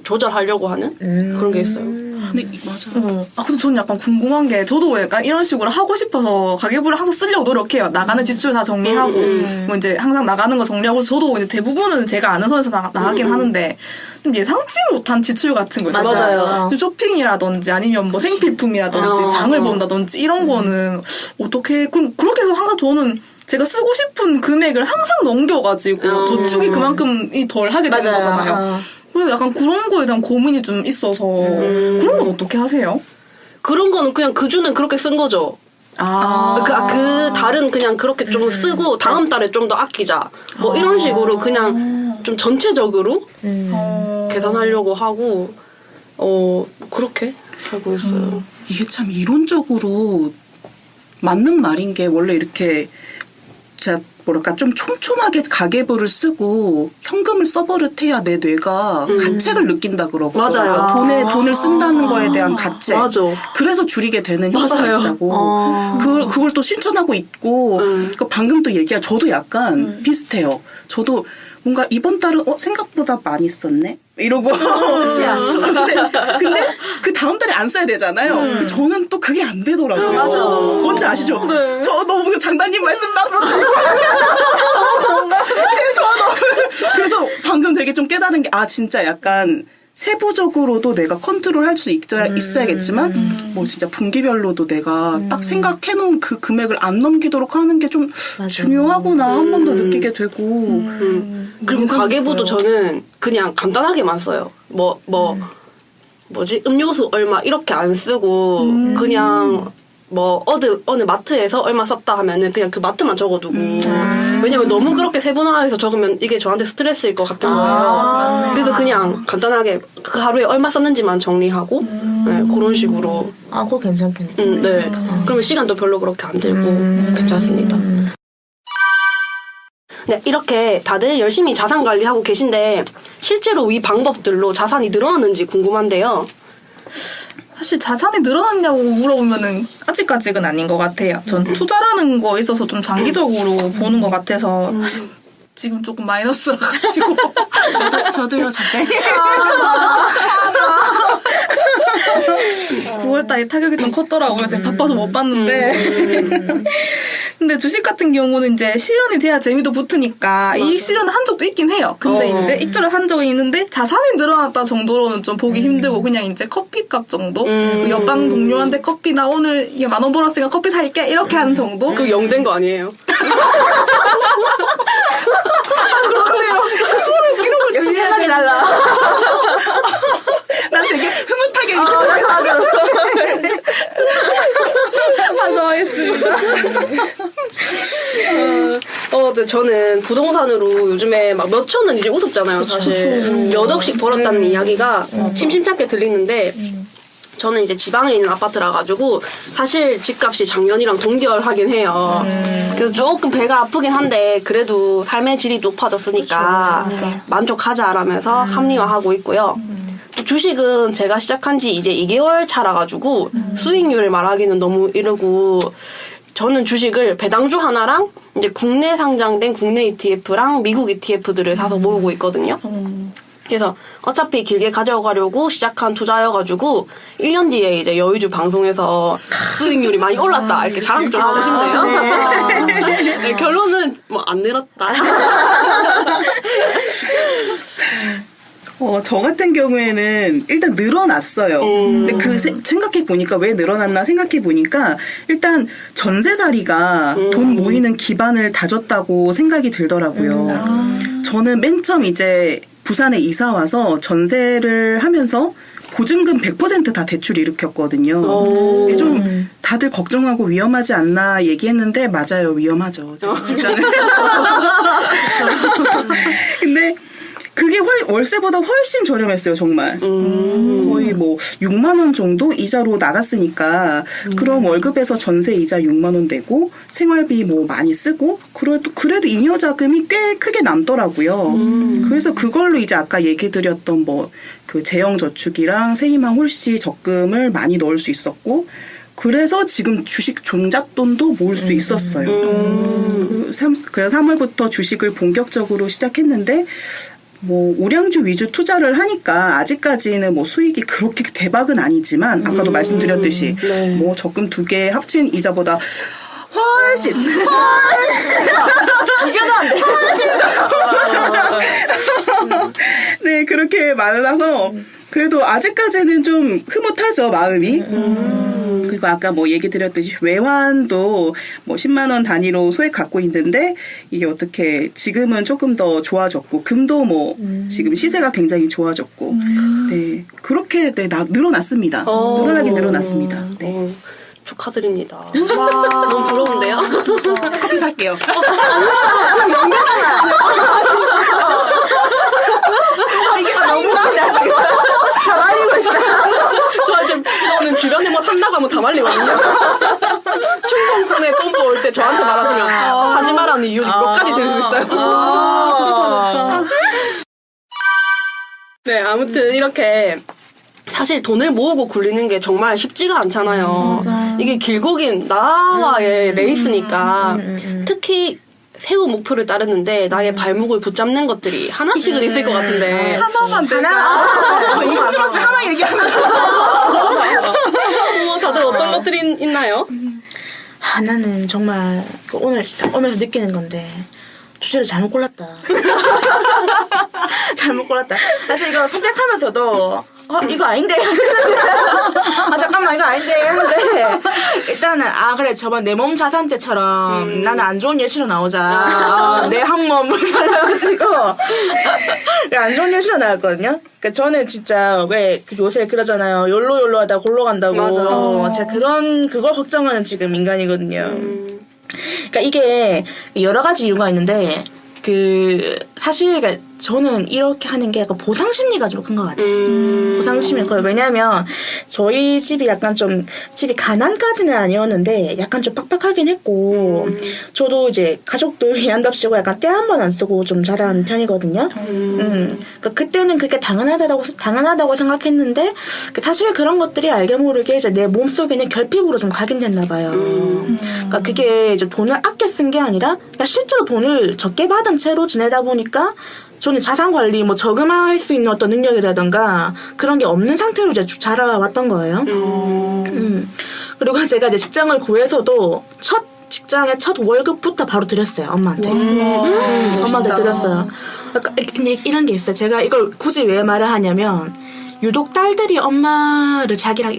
조절하려고 하는 그런 게 있어요. 근데 맞아. 근데 저는 약간 궁금한 게, 저도 약간 이런 식으로 하고 싶어서 가계부를 항상 쓰려고 노력해요. 나가는 지출 다 정리하고, 뭐 이제 항상 나가는 거 정리하고, 저도 이제 대부분은 제가 아는 선에서 나가긴 하는데, 좀 예상치 못한 지출 같은 거 있잖아요. 맞아요. 쇼핑이라든지 아니면 뭐 생필품이라든지 장을 본다든지 이런 거는 어떻게, 그렇게 해서 항상 저는 제가 쓰고 싶은 금액을 항상 넘겨가지고 저축이 그만큼이 덜 하게 되는 거잖아요. 그래서 약간 그런 거에 대한 고민이 좀 있어서 그런 건 어떻게 하세요? 그런 거는 그냥 그 주는 그렇게 쓴 거죠. 그 달은 그냥 그렇게 좀 쓰고 다음 달에 좀 더 아끼자. 뭐 이런 식으로 그냥 좀 전체적으로 계산하려고 하고 그렇게 살고 있어요. 이게 참 이론적으로 맞는 말인 게 원래 이렇게 제가 뭐랄까 좀 촘촘하게 가계부를 쓰고 현금을 써버릇해야 내 뇌가 가책을 느낀다 그러거든요. 맞아요. 돈을 쓴다는 거에 대한 가책. 맞아. 그래서 줄이게 되는 효과가 맞아요. 있다고. 그걸 또 실천하고 있고 방금 또 얘기한 저도 약간 비슷해요. 저도 뭔가 이번 달은 생각보다 많이 썼네? 이러고. 근데 그 다음 달에 안 써야 되잖아요. 저는 또 그게 안 되더라고요. 맞아요. 뭔지 아시죠? 네. 저 너무 장단님 말씀 나서 그래서 방금 되게 좀 깨달은 게 진짜 약간 세부적으로도 내가 컨트롤할 수 있어야겠지만 뭐 진짜 분기별로도 내가 딱 생각해놓은 그 금액을 안 넘기도록 하는 게 좀 중요하구나 한 번 더 느끼게 되고 그리고 가계부도 저는 그냥 간단하게만 써요. 뭐지? 음료수 얼마 이렇게 안 쓰고 그냥 뭐 어느 마트에서 얼마 썼다 하면은 그냥 그 마트만 적어두고 왜냐면 너무 그렇게 세분화해서 적으면 이게 저한테 스트레스일 것 같은 거예요. 그래서 그냥 간단하게 그 하루에 얼마 썼는지만 정리하고 네, 그런 식으로. 그거 괜찮겠네. 네. 그러면 시간도 별로 그렇게 안 들고 괜찮습니다. 네, 이렇게 다들 열심히 자산 관리하고 계신데 실제로 이 방법들로 자산이 늘어났는지 궁금한데요. 사실 자산이 늘어났냐고 물어보면은 아직까지는 아닌 것 같아요. 전 투자라는 거에 있어서 좀 장기적으로 보는 것 같아서 지금 조금 마이너스라 가지고 저도요 잠깐 9월달에 타격이 좀 컸더라고요. 제가 바빠서 못 봤는데 근데 주식 같은 경우는 이제 실현이 돼야 재미도 붙으니까 이익 실현을 한 적도 있긴 해요. 근데 이제 익절을 한 적은 있는데 자산이 늘어났다 정도로는 좀 보기 힘들고 그냥 이제 커피값 정도? 그 옆방 동료한테 커피 나 오늘 이게 10,000원 벌었으니까 커피 살게 이렇게 하는 정도? 그 영된 거 아니에요? 그러세요. 이런 걸 역시 생각이 달라. 난 되게 흐뭇하게 반성하겠습니다. 저는 부동산으로 요즘에 막 몇천 원 이제 우습잖아요, 사실. 몇 억씩 벌었다는 이야기가 심심찮게 들리는데, 저는 이제 지방에 있는 아파트라 가지고 사실 집값이 작년이랑 동결하긴 해요. 그래서 조금 배가 아프긴 한데 그래도 삶의 질이 높아졌으니까 만족하자라면서 합리화하고 있고요. 또 주식은 제가 시작한 지 이제 2개월 차라 가지고 수익률을 말하기는 너무 이르고, 저는 주식을 배당주 하나랑 이제 국내 상장된 국내 ETF랑 미국 ETF들을 사서 모으고 있거든요. 그래서 어차피 길게 가져가려고 시작한 투자여가지고 1년 뒤에 이제 여의주 방송에서 수익률이 많이 올랐다 이렇게 자랑 좀 하고 싶네요. 네, 결론은 뭐 안 늘었다. 저 같은 경우에는 일단 늘어났어요. 근데 생각해 보니까 왜 늘어났나 생각해 보니까 일단 전세살이가 돈 모이는 기반을 다졌다고 생각이 들더라고요. 저는 맨 처음 이제 부산에 이사 와서 전세를 하면서 보증금 100% 다 대출 일으켰거든요. 좀 다들 걱정하고 위험하지 않나 얘기했는데 맞아요, 위험하죠. 진짜는. 근데 그게 월세보다 훨씬 저렴했어요, 정말. 거의 뭐 6만 원 정도 이자로 나갔으니까 그럼 월급에서 전세 이자 6만 원 내고 생활비 뭐 많이 쓰고 그래도 잉여 자금이 꽤 크게 남더라고요. 그래서 그걸로 이제 아까 얘기 드렸던 뭐 그 재형 저축이랑 세이망 홀씨 적금을 많이 넣을 수 있었고, 그래서 지금 주식 종잣돈도 모을 수 있었어요. 그래서 3월부터 주식을 본격적으로 시작했는데 뭐 우량주 위주 투자를 하니까 아직까지는 뭐 수익이 그렇게 대박은 아니지만 아까도 말씀드렸듯이 뭐 적금 2개 합친 이자보다 훨씬 비교도 안 돼. 네, 그렇게 많아서 그래도 아직까지는 좀 흐뭇하죠, 마음이. 그리고 아까 뭐 얘기 드렸듯이 외환도 뭐 10만 원 단위로 소액 갖고 있는데 이게 어떻게 지금은 조금 더 좋아졌고, 금도 뭐 지금 시세가 굉장히 좋아졌고, 네, 그렇게 늘어났습니다. 늘어나긴 늘어났습니다. 네. 축하드립니다. 와, 너무 부러운데요? 커피 살게요. 이게 너무 많다 지금. 다 말리고 있어. 저는 주변에 뭐 산다고 하면 다 말리거든요. 충동구매 뽐뿌 올 때 저한테 말하시면 하지 말라는 이유 몇 가지 들을 수 있어요. 좋다. 네, 아무튼 이렇게 사실 돈을 모으고 굴리는 게 정말 쉽지가 않잖아요. 이게 길고 긴 나와의 레이스니까 특히 세우 목표를 따르는데 나의 발목을 붙잡는 것들이 하나씩은 있을 것 같은데 하나만 될까? 이거 들었을 때 하나 얘기하면 다들 어떤 것들이 있나요? 나는 정말 오늘 딱 오면서 느끼는 건데 주제를 잘못 골랐다. 잘못 골랐다. 사실 이거 선택하면서도 이거 아닌데. 잠깐만, 이거 아닌데. 했는데, 일단은, 그래, 저번 내 몸 자산 때처럼, 나는 안 좋은 예시로 나오자. 내 항몸을 달라가지고, 안 좋은 예시로 나왔거든요. 그러니까 저는 진짜, 왜, 요새 그러잖아요. 욜로 하다 골로 간다고. 맞아. 제가 그걸 걱정하는 지금 인간이거든요. 그러니까 이게, 여러 가지 이유가 있는데, 사실, 저는 이렇게 하는 게 약간 보상심리가 좀 큰 것 같아요. 보상심리. 왜냐면, 저희 집이 약간 집이 가난까지는 아니었는데, 약간 좀 빡빡하긴 했고, 저도 이제 가족들 위한답시고 약간 때 한 번 안 쓰고 좀 자란 편이거든요. 그러니까 그때는 그게 당연하다고 생각했는데, 사실 그런 것들이 알게 모르게 이제 내 몸속에는 결핍으로 좀 각인됐나 봐요. 그러니까 그게 이제 돈을 아껴 쓴 게 아니라, 그러니까 실제로 돈을 적게 받은 채로 지내다 보니까, 저는 자산관리, 뭐, 저금할 수 있는 어떤 능력이라던가, 그런 게 없는 상태로 이제 쭉 자라왔던 거예요. 그리고 제가 이제 직장을 구해서도 직장의 첫 월급부터 바로 드렸어요, 엄마한테. 엄마한테 드렸어요. 그러니까 이런 게 있어요. 제가 이걸 굳이 왜 말을 하냐면, 유독 딸들이 엄마를 자기랑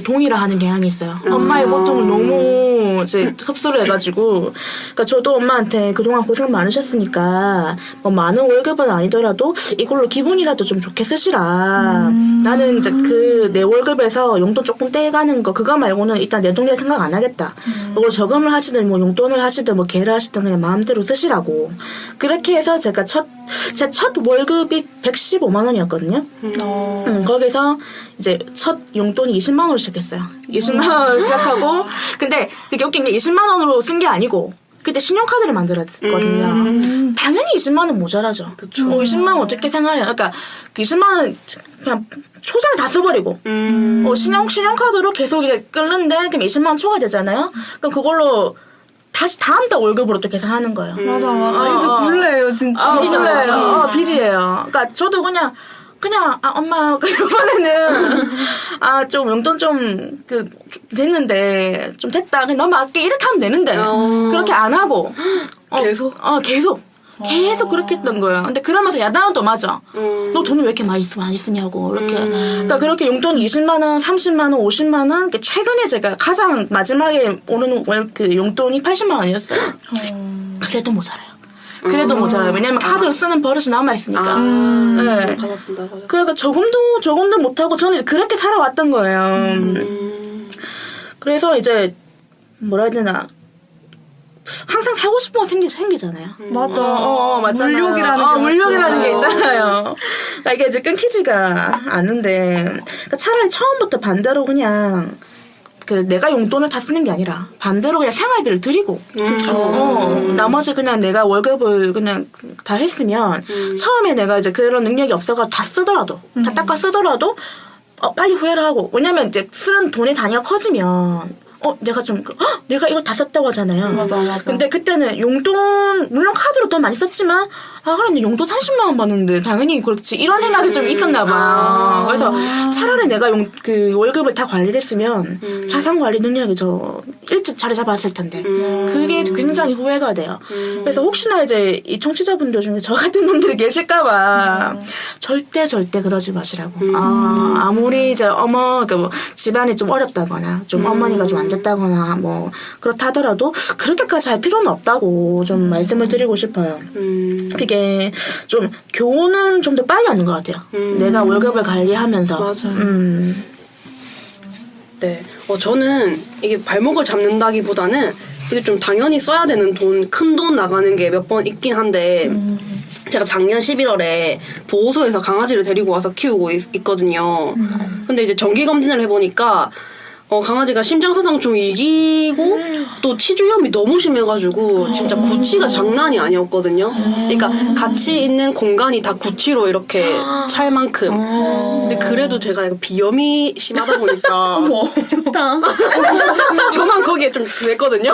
동의를 하는 경향이 있어요. 엄마의 고통을 너무 이제 흡수를 해가지고. 그러니까 저도 엄마한테 그동안 고생 많으셨으니까 뭐 많은 월급은 아니더라도 이걸로 기분이라도 좀 좋게 쓰시라. 나는 이제 그 내 월급에서 용돈 조금 떼가는 거 그거 말고는 일단 내 돈이라 생각 안 하겠다. 이걸 저금을 하시든 뭐 용돈을 하시든 뭐 개를 하시든 그냥 마음대로 쓰시라고. 그렇게 해서 제가 제 첫 월급이 115만 원이었거든요. 거기서 이제 첫 용돈이 20만 원으로 시작했어요. 20만 원으로 시작하고 근데 그게 웃긴 게 20만 원으로 쓴 게 아니고 그때 신용카드를 만들었거든요. 당연히 20만 원 모자라죠. 뭐 20만 원 어떻게 생활해요? 그러니까 그 20만 원 그냥 초장을 다 써버리고 신용카드로 계속 이제 끓는데 그럼 20만 원 초과되잖아요. 그럼 그걸로 다시 다음 달 월급으로 또 계산하는 거예요. 맞아. 이제 굴레예요, 진짜. 빚이에요. 빚이에요. 그러니까 저도 그냥 엄마 이번에는 좀 용돈 좀 됐는데 좀 됐다. 그냥 너무 아껴 이렇게 하면 되는데 그렇게 안 하고 계속 그렇게 했던 거예요. 근데 그러면서 야단은 또 맞아. 너 돈을 왜 이렇게 많이 쓰냐고. 이렇게. 그러니까 그렇게 용돈 20만 원, 30만 원, 50만 원. 최근에 제가 가장 마지막에 오는 그 용돈이 80만 원이었어요. 그래도 모자라요. 모자라요. 왜냐면 카드를 쓰는 버릇이 남아있으니까. 네. 받았습니다. 그러니까 조금도 못하고 저는 이제 그렇게 살아왔던 거예요. 그래서 이제 뭐라 해야 되나. 항상 사고 싶은 거 생기잖아요. 맞아. 맞잖아요. 물욕이라는 게 있잖아요. 그러니까 이게 이제 끊기지가 않는데, 그러니까 차라리 처음부터 반대로 그냥, 내가 용돈을 다 쓰는 게 아니라, 반대로 그냥 생활비를 드리고, 나머지 그냥 내가 월급을 그냥 다 했으면, 처음에 내가 이제 그런 능력이 없어가지고 다 쓰더라도, 다 닦아 쓰더라도, 빨리 후회를 하고, 왜냐면 이제 쓰는 돈의 단위가 커지면, 내가 이걸 다 썼다고 하잖아요. 맞아. 근데 그때는 용돈, 물론 카드로 더 많이 썼지만, 그래, 용돈 30만 원 받는데, 당연히 그렇지. 이런 생각이 좀 있었나 봐요. 그래서 차라리 내가 월급을 다 관리를 했으면, 자산 관리 능력이 일찍 자리 잡았을 텐데, 그게 굉장히 후회가 돼요. 그래서 혹시나 이제 이 청취자분들 중에 저 같은 분들이 계실까봐, 절대 그러지 마시라고. 아무리 이제 집안이 좀 어렵다거나, 좀 어머니가 좀 안 됐다거나, 뭐, 그렇다 하더라도, 그렇게까지 할 필요는 없다고 좀 말씀을 드리고 싶어요. 이게 좀 교훈은 좀 더 빨리 하는 것 같아요. 내가 월급을 관리하면서. 맞아요. 네. 저는 이게 발목을 잡는다기보다는 이게 좀 당연히 써야 되는 큰 돈 나가는 게 몇 번 있긴 한데, 제가 작년 11월에 보호소에서 강아지를 데리고 와서 키우고 있거든요. 근데 이제 정기검진을 해보니까, 강아지가 심장사상충 이기고 또 치주염이 너무 심해가지고 진짜 구취가 장난이 아니었거든요. 그러니까 같이 있는 공간이 다 구취로 이렇게 찰 만큼. 근데 그래도 제가 이거 비염이 심하다 보니까 좋다. 저만 거기에 좀 그랬거든요.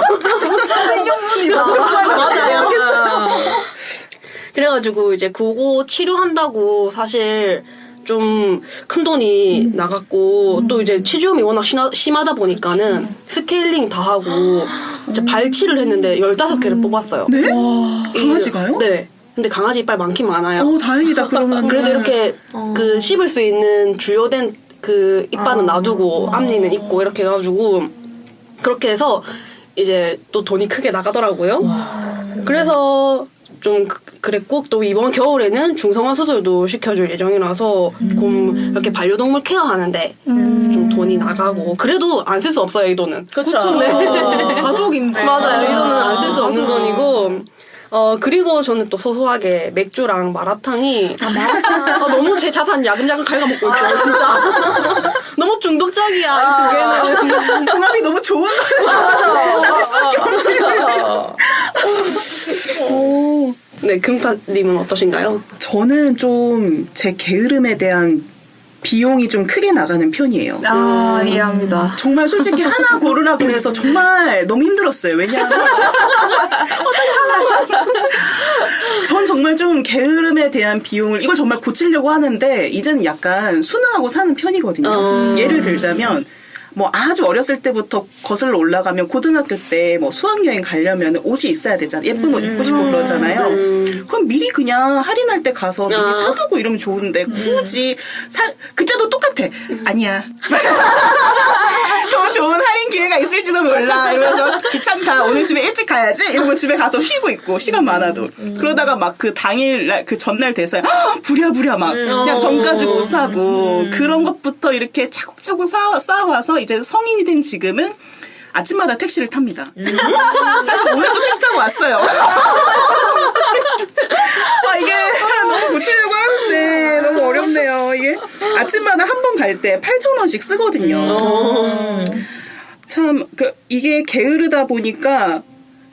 맞아요. 그래가지고 이제 그거 치료한다고 사실 좀 큰 돈이 나갔고 또 이제 치주염이 워낙 심하다 보니까는 스케일링 다 하고 이제 발치를 했는데 15개를 뽑았어요. 네? 강아지가요? 네. 근데 강아지 이빨 많긴 많아요. 다행이다, 그러면. 그래도 이렇게 씹을 수 있는 주요된 이빨은 놔두고 앞니는 있고 이렇게 해가지고 그렇게 해서 이제 또 돈이 크게 나가더라고요. 그래서 좀 그랬고 또 이번 겨울에는 중성화 수술도 시켜줄 예정이라서 이렇게 반려동물 케어하는데 좀 돈이 나가고 그래도 안 쓸 수 없어요, 이 돈은. 그렇죠. 가족인데. 맞아요. 이 돈은 안 쓸 수 없는 돈이고. 그리고 저는 또 소소하게 맥주랑 마라탕이 너무 제 자산 야금야금 갉아먹고 있어요, 진짜. 너무 중독적이야, 이 두 개는. 궁합이 너무 좋은 거예요. 네, 금타님은 어떠신가요? 저는 좀 제 게으름에 대한 비용이 좀 크게 나가는 편이에요. 이해합니다. 정말 솔직히 하나 고르라고 해서 정말 너무 힘들었어요. 왜냐하면 전 정말 좀 게으름에 대한 비용을 이걸 정말 고치려고 하는데 이제는 약간 순응하고 사는 편이거든요. 예를 들자면 뭐 아주 어렸을 때부터 거슬러 올라가면 고등학교 때 뭐 수학여행 가려면 옷이 있어야 되잖아. 예쁜 옷 입고 싶고 그러잖아요. 그럼 미리 그냥 할인할 때 가서 미리 사두고 이러면 좋은데 굳이 그때도 똑같아. 아니야. 더 좋은 할인 기회가 있을지도 몰라. 이러면서 귀찮다. 오늘 집에 일찍 가야지. 이러고 집에 가서 쉬고 있고 시간 많아도. 그러다가 막 그 당일날 그 전날 돼서 부랴부랴 막 그냥 전까지 못 사고 그런 것부터 이렇게 차곡차곡 쌓아와서 이제 성인이 된 지금은 아침마다 택시를 탑니다. 사실 오늘도 택시 타고 왔어요. 이게 너무 고치려고 하는데 너무 어렵네요. 이게 아침마다 한 번 갈 때 8,000원씩 쓰거든요. 참 이게 게으르다 보니까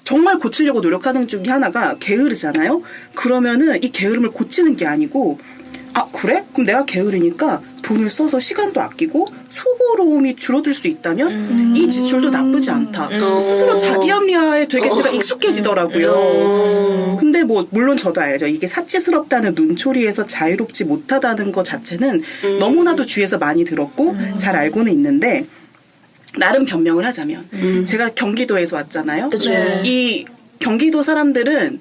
정말 고치려고 노력하는 중에 하나가 게으르잖아요. 그러면은 이 게으름을 고치는 게 아니고 그래? 그럼 내가 게으르니까 돈을 써서 시간도 아끼고 수고로움이 줄어들 수 있다면 이 지출도 나쁘지 않다. 스스로 자기 합리화에 되게 제가 익숙해지더라고요. 근데 뭐 물론 저도 알죠. 이게 사치스럽다는 눈초리에서 자유롭지 못하다는 것 자체는 너무나도 주위에서 많이 들었고 잘 알고는 있는데 나름 변명을 하자면 제가 경기도에서 왔잖아요. 이 경기도 사람들은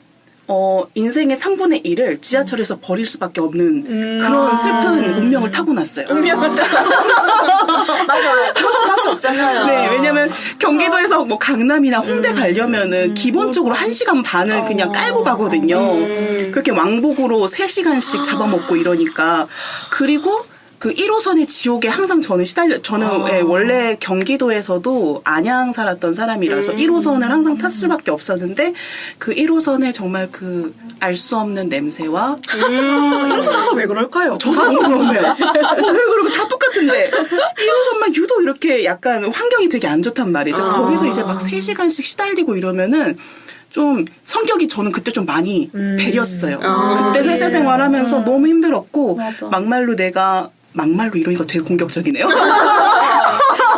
인생의 3분의 1을 지하철에서 버릴 수밖에 없는 그런 슬픈 운명을 타고났어요. 맞아요. 그것밖에 없잖아요. 네, 왜냐면 경기도에서 뭐 강남이나 홍대 가려면은 기본적으로 1시간 반은 그냥 깔고 가거든요. 그렇게 왕복으로 3시간씩 잡아먹고 이러니까. 그리고 그 1호선의 지옥에 항상 저는 저는 원래 경기도에서도 안양 살았던 사람이라서 1호선을 항상 탔을 수밖에 없었는데 그 1호선에 정말 그 알 수 없는 냄새와 1호선 가서 왜 그럴까요? 저도 너무 그렇네요. 왜 그러고 다 똑같은데 1호선만 유독 이렇게 약간 환경이 되게 안 좋단 말이죠. 거기서 이제 막 3시간씩 시달리고 이러면은 좀 성격이 저는 그때 좀 많이 배렸어요. 그때 회사 생활하면서 너무 힘들었고 막말로 이러니까 되게 공격적이네요.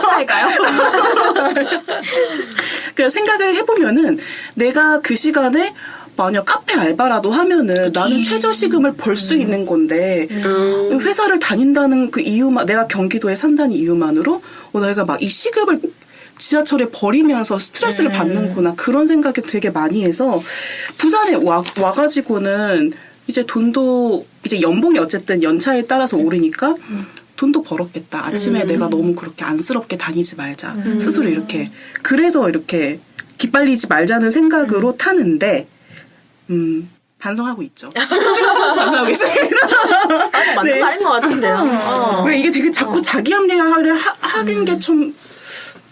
잘까요? 그래서 생각을 해보면은 내가 그 시간에 만약 카페 알바라도 하면은 나는 최저시급을 벌 수 있는 건데 회사를 다닌다는 그 이유만 내가 경기도에 산다는 이유만으로 내가 막 이 시급을 지하철에 버리면서 스트레스를 받는구나 그런 생각이 되게 많이 해서 부산에 와가지고는 이제 돈도 이제 연봉이 어쨌든 연차에 따라서 오르니까 돈도 벌었겠다. 아침에 내가 너무 그렇게 안쓰럽게 다니지 말자. 스스로 이렇게 그래서 이렇게 기빨리지 말자는 생각으로 타는데 반성하고 있죠. 반성하고 있습니다. 맞는 말인 것 같은데요. 왜 이게 되게 자꾸 자기 합리화를 하는 게 좀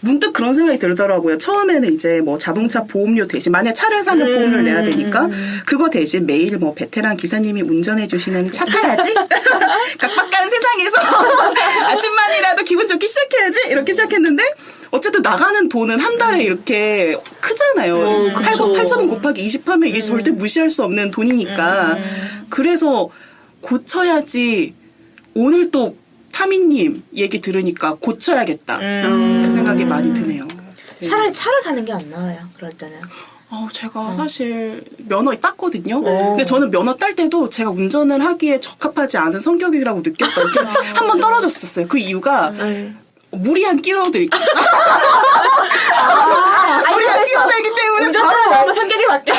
문득 그런 생각이 들더라고요. 처음에는 이제 뭐 자동차 보험료 대신 만약 차를 사면 보험료를 내야 되니까 그거 대신 매일 뭐 베테랑 기사님이 운전해 주시는 차 타야지. 각박한 세상에서 아침만이라도 기분 좋게 시작해야지 이렇게 시작했는데 어쨌든 나가는 돈은 한 달에 이렇게 크잖아요. 8,000원 곱하기 20 하면 이게 절대 무시할 수 없는 돈이니까. 그래서 고쳐야지 오늘 또 타미님 얘기 들으니까 고쳐야겠다. 그 생각이 많이 드네요. 네. 차라리 차를 타는 게 안 나와요. 그럴 때는. 제가 사실 면허 땄거든요. 근데 저는 면허 딸 때도 제가 운전을 하기에 적합하지 않은 성격이라고 느꼈던 게 한 번 떨어졌었어요. 그 이유가 무리한 끼어들기. 무리한 끼어들기 때문에 운전하다 보면 성격이 바뀌어.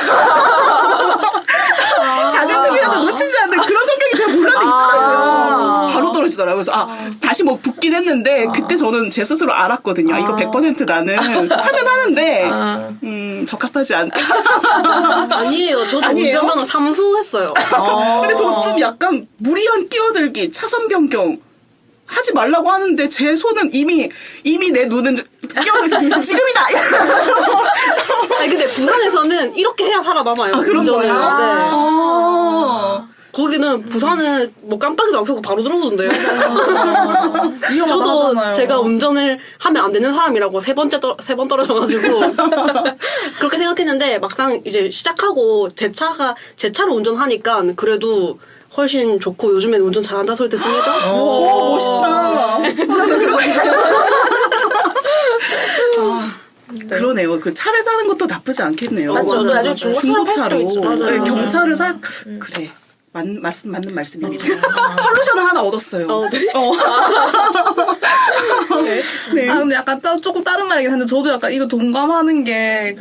작은 틈이라도 놓치지 않는 그런 성격이 제가 몰라도 있더라고요. 바로 떨어지더라고요. 그래서 다시 뭐 붙긴 했는데 그때 저는 제 스스로 알았거든요. 이거 100% 나는 하면 하는데 적합하지 않다. 아니에요. 저도 아니에요? 운전면허 삼수했어요. 근데 저 좀 약간 무리한 끼어들기, 차선 변경 하지 말라고 하는데 제 손은 이미 내 눈은 끼어들기 지금이다. 아니 근데 부산에서는 이렇게 해야 살아남아요. 그런 운전을. 거예요? 네. 거기는 부산은 뭐 깜빡이도 안 켜고 바로 들어오던데요. 위험하잖아요. 저도 제가 운전을 하면 안 되는 사람이라고 세 번 떨어져가지고 그렇게 생각했는데 막상 이제 시작하고 제 차로 운전하니까 그래도 훨씬 좋고 요즘엔 운전 잘한다 소리 듣습니다. 오, 멋있다. 그러네요. 그 차를 사는 것도 나쁘지 않겠네요. 맞죠. 나중에 중고차로 팔 수도 있죠. 네, 맞아요. 경차를 그래. 맞는 말씀입니다. 솔루션을 하나 얻었어요. 네. 네. 아, 근데 약간 조금 다른 말이긴 한데, 저도 약간 이거 동감하는 게,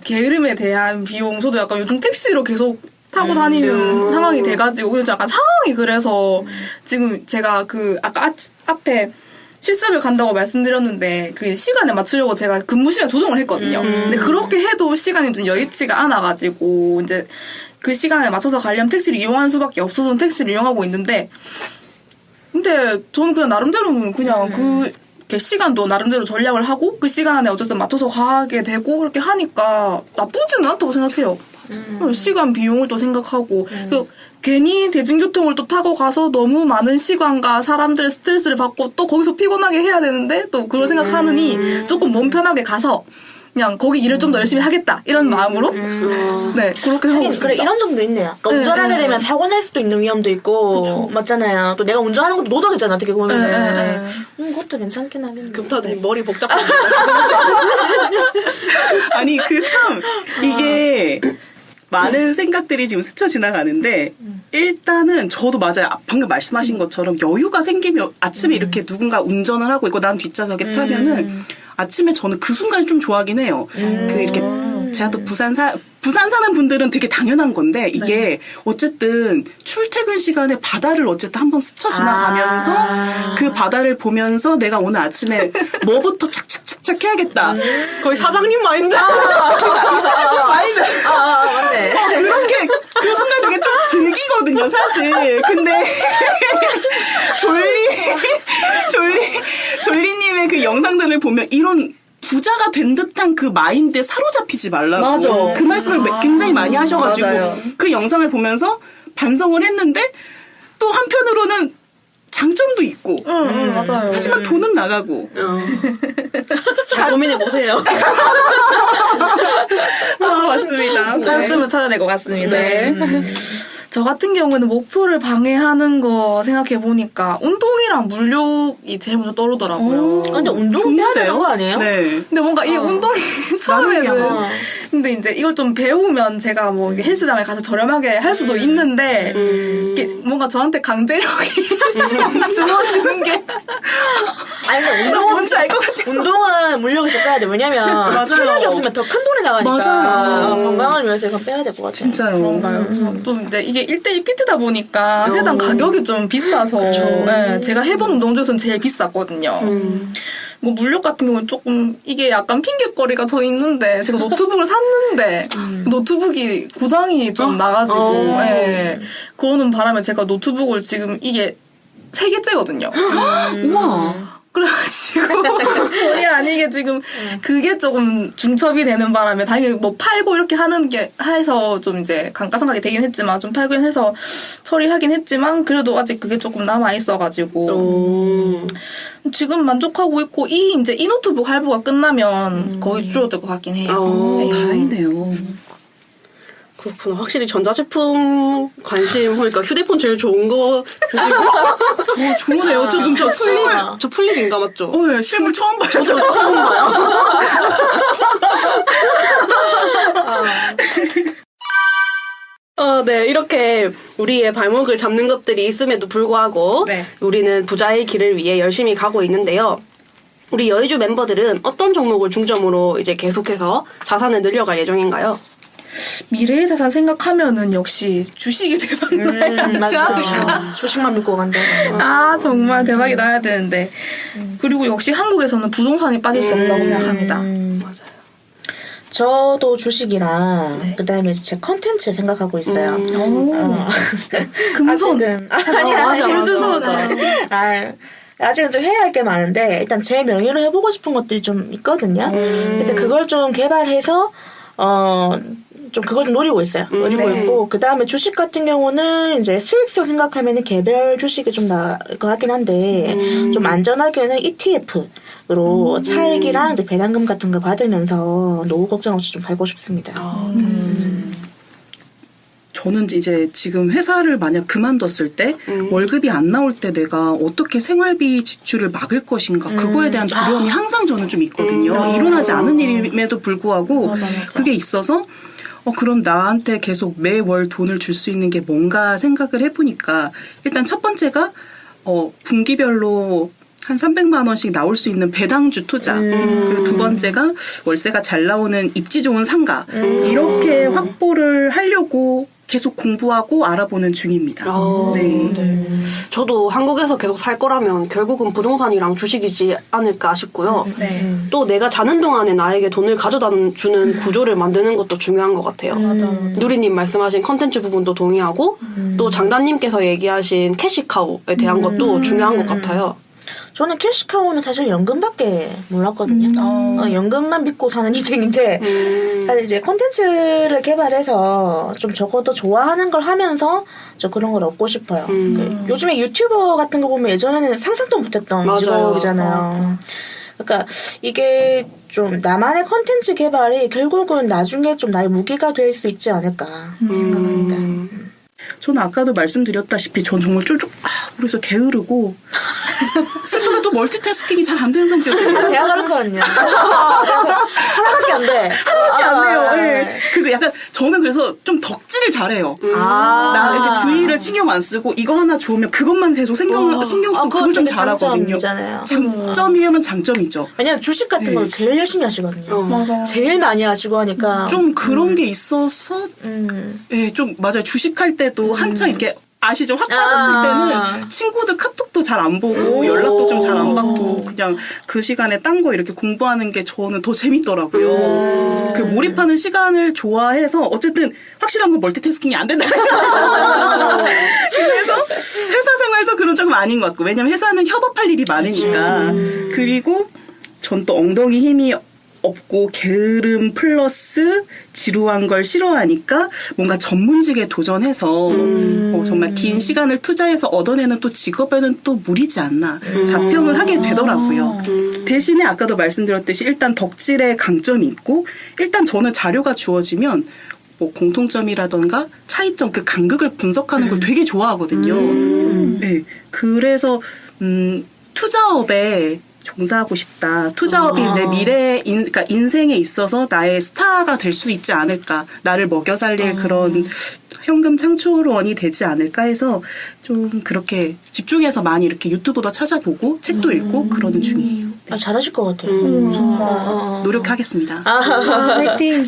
게으름에 대한 비용, 저도 약간 요즘 택시로 계속 타고 다니는 상황이 돼가지고, 그래서 약간 상황이 그래서, 지금 제가 아까 앞에 실습을 간다고 말씀드렸는데, 그 시간에 맞추려고 제가 근무 시간 조정을 했거든요. 근데 그렇게 해도 시간이 좀 여의치가 않아가지고, 이제 그 시간에 맞춰서 가려면 택시를 이용할 수밖에 없어서 택시를 이용하고 있는데, 근데 저는 그냥 나름대로 그냥 그 시간도 나름대로 전략을 하고 그 시간 안에 어쨌든 맞춰서 가게 되고 그렇게 하니까 나쁘지는 않다고 생각해요. 시간 비용을 또 생각하고 그 괜히 대중교통을 또 타고 가서 너무 많은 시간과 사람들의 스트레스를 받고 또 거기서 피곤하게 해야 되는데 또 그걸 생각하느니 조금 몸 편하게 가서 그냥 거기 일을 좀 더 열심히 하겠다 이런 마음으로 네 그렇게 하고 있습니다. 그래 이런 점도 있네요. 그러니까 운전하게 되면 사고 날 수도 있는 위험도 있고 맞잖아요. 또 내가 운전하는 것도 노덕이잖아 어떻게 보면은. 그것도 괜찮긴 하겠네. 급하더니 머리 복잡합니다. 아니 참 이게 많은 생각들이 지금 스쳐 지나가는데 일단은 저도 맞아요. 방금 말씀하신 것처럼 여유가 생기면 아침에 이렇게 누군가 운전을 하고 있고 난 뒷좌석에 타면은 아침에 저는 그 순간을 좀 좋아하긴 해요. 이렇게 제가 또 부산 사는 분들은 되게 당연한 건데 이게 어쨌든 출퇴근 시간에 바다를 어쨌든 한번 스쳐 지나가면서 그 바다를 보면서 내가 오늘 아침에 뭐부터 착착착착 해야겠다. 거의 사장님 마인드. 이 사장님 마인드. 맞네. 그렇게 그 순간 되게 좀 즐기거든요, 사실. 근데 졸리님의 그 영상들을 보면 이런 부자가 된 듯한 그 마인드에 사로잡히지 말라고. 맞아. 그 말씀을 굉장히 많이 하셔가지고 맞아요. 그 영상을 보면서 반성을 했는데 또 한편으로는 장점도 있고. 맞아요. 하지만 돈은 나가고. 잘 고민해보세요. 맞습니다. 다음쯤은 찾아낼 것 같습니다. 네. 저 같은 경우에는 목표를 방해하는 거 생각해보니까 운동이랑 물욕이 제일 먼저 떠오르더라고요. 근데 운동은 해야 되는 거 아니에요? 네. 근데 뭔가 이게 운동이 처음에는 나는요. 근데 이제 이걸 좀 배우면 제가 뭐 이게 헬스장을 가서 저렴하게 할 수도 있는데 이게 뭔가 저한테 강제력이 주어지는 게 아니 근데 뭔지 알 것 같아서. 운동은 물력에서 빼야 돼. 왜냐면 체력이 없으면 더 큰 돈이 나가니까. 맞아요. 건강을 위해서 이건 빼야 될 것 같아요. 진짜요. 그런가요? 또 이제 이게 1대1 피트다 보니까 회당 가격이 좀 비싸서 네, 제가 해본 운동 중에서는 제일 비쌌거든요. 뭐 물욕 같은 경우는 조금 이게 약간 핑계거리가 저 있는데 제가 노트북을 샀는데 노트북이 고장이 좀 나가지고 예, 그러는 바람에 제가 노트북을 지금 이게 3개째거든요. 우와. 그래가지고 본의 아니게 지금 그게 조금 중첩이 되는 바람에 당연히 뭐 팔고 이렇게 하는 게 해서 좀 이제 감가상각이 되긴 했지만 좀 팔고 해서 처리하긴 했지만 그래도 아직 그게 조금 남아 있어가지고 지금 만족하고 있고 이 노트북 할부가 끝나면 거의 줄어들 것 같긴 해요. 네. 다행이네요. 그렇구나. 확실히 전자제품 관심 보니까 휴대폰 제일 좋은 거 쓰시고. 좋으네요. 지금 저 실물. 저 플립인가 맞죠? 네, 실물 처음 봐요. 처음 봐요. 네. 이렇게 우리의 발목을 잡는 것들이 있음에도 불구하고 네. 우리는 부자의 길을 위해 열심히 가고 있는데요. 우리 여의주 멤버들은 어떤 종목을 중점으로 이제 계속해서 자산을 늘려갈 예정인가요? 미래의 자산 생각하면은 역시 주식이 대박 나야지 않을까. 주식만 믿고 간다. 아 정말 대박이 나야 되는데 그리고 역시 한국에서는 부동산이 빠질 수 없다고 생각합니다. 맞아요. 저도 주식이랑 그다음에 제 컨텐츠 생각하고 있어요. 금손. 아직은 아니야. 맞아. 아직은 좀 해야 할 게 많은데 일단 제 명의로 해보고 싶은 것들이 좀 있거든요. 그래서 그걸 좀 개발해서 좀 그걸 좀 노리고 있어요. 노리고 있고 그 다음에 주식 같은 경우는 이제 수익성 생각하면은 개별 주식이 좀 나을 것 같긴 한데 좀 안전하게는 ETF로 차익이랑 이제 배당금 같은 거 받으면서 노후 걱정 없이 좀 살고 싶습니다. 저는 이제 지금 회사를 만약 그만뒀을 때 월급이 안 나올 때 내가 어떻게 생활비 지출을 막을 것인가 그거에 대한 두려움이 항상 저는 좀 있거든요. 일어나지 않은 일임에도 불구하고 맞아. 그게 있어서 그럼 나한테 계속 매월 돈을 줄 수 있는 게 뭔가 생각을 해보니까 일단 첫 번째가 분기별로 한 300만 원씩 나올 수 있는 배당주 투자. 그리고 두 번째가 월세가 잘 나오는 입지 좋은 상가. 이렇게 확보를 하려고 계속 공부하고 알아보는 중입니다. 네. 저도 한국에서 계속 살 거라면 결국은 부동산이랑 주식이지 않을까 싶고요. 또 내가 자는 동안에 나에게 돈을 가져다 주는 구조를 만드는 것도 중요한 것 같아요. 누리님 말씀하신 컨텐츠 부분도 동의하고 또 장단님께서 얘기하신 캐시카우에 대한 것도 중요한 것 같아요. 저는 캐시카우는 사실 연금밖에 몰랐거든요. 연금만 믿고 사는 인생인데 사실 이제 콘텐츠를 개발해서 좀 적어도 좋아하는 걸 하면서 저 그런 걸 얻고 싶어요. 요즘에 유튜버 같은 거 보면 예전에는 상상도 못했던 맞아요. 직업이잖아요. 그러니까 이게 좀 나만의 콘텐츠 개발이 결국은 나중에 좀 나의 무기가 될 수 있지 않을까 생각합니다. 저는 아까도 말씀드렸다시피 전 정말 그래서 게으르고 슬프게 또 멀티태스킹이 잘 안 되는 성격이에요. 제가 그렇거든요. 하나밖에 안 돼. 하나밖에 안 돼요. 네. 그거 약간 저는 그래서 좀 덕질을 잘해요. 나 이렇게 주의를 신경 안 쓰고 이거 하나 좋으면 그것만 계속 신경 쓰고 그걸 좀 잘하거든요. 장점이라면 장점이죠. 왜냐면 주식 같은 거 제일 열심히 하시거든요. 맞아. 제일 많이 하시고 하니까. 좀 그런 게 있어서 예, 좀 맞아요. 주식할 때도 한창 이렇게 아시죠? 확 빠졌을 때는 친구들 카톡도 잘 안 보고 연락도 좀 잘 안 받고 그냥 그 시간에 딴 거 이렇게 공부하는 게 저는 더 재밌더라고요. 그 몰입하는 시간을 좋아해서 어쨌든 확실한 건 멀티태스킹이 안 된다. 그래서 회사 생활도 그런 조금 아닌 것 같고 왜냐면 회사는 협업할 일이 많으니까 그리고 전 또 엉덩이 힘이 없고 게으름 플러스 지루한 걸 싫어하니까 뭔가 전문직에 도전해서 정말 긴 시간을 투자해서 얻어내는 또 직업에는 또 무리지 않나 자평을 하게 되더라고요. 대신에 아까도 말씀드렸듯이 일단 덕질의 강점이 있고 일단 저는 자료가 주어지면 뭐 공통점이라던가 차이점 그 간극을 분석하는 걸 되게 좋아하거든요. 네, 그래서 투자업에 종사하고 싶다. 투자업이 내 미래, 그러니까 인생에 있어서 나의 스타가 될 수 있지 않을까. 나를 먹여 살릴 그런 현금 창출원이 되지 않을까 해서 좀 그렇게 집중해서 많이 이렇게 유튜브도 찾아보고 책도 읽고 그러는 중이에요. 아, 잘하실 것 같아요. 정말. 노력하겠습니다. 화이팅!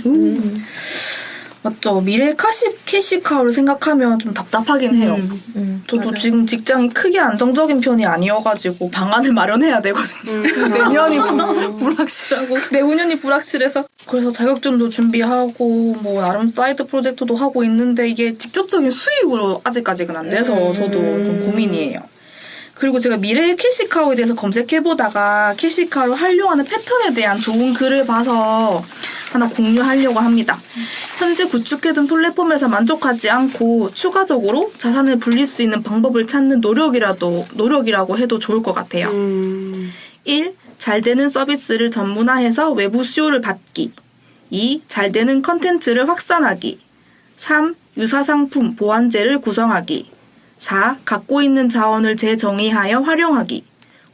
맞죠. 미래 캐시카우를 생각하면 좀 답답하긴 해요. 저도 맞아요. 지금 직장이 크게 안정적인 편이 아니어가지고 방안을 마련해야 되거든요. 내년이 불확실하고 내후년이 불확실해서 그래서 자격증도 준비하고 뭐 나름 사이드 프로젝트도 하고 있는데 이게 직접적인 수익으로 아직까지는 안 돼서 저도 좀 고민이에요. 그리고 제가 미래의 캐시카우에 대해서 검색해보다가 캐시카우를 활용하는 패턴에 대한 좋은 글을 봐서 하나 공유하려고 합니다. 현재 구축해둔 플랫폼에서 만족하지 않고 추가적으로 자산을 불릴 수 있는 방법을 찾는 노력이라고 해도 좋을 것 같아요. 1. 잘 되는 서비스를 전문화해서 외부 수요를 받기. 2. 잘 되는 컨텐츠를 확산하기. 3. 유사상품, 보완제를 구성하기. 4. 갖고 있는 자원을 재정의하여 활용하기.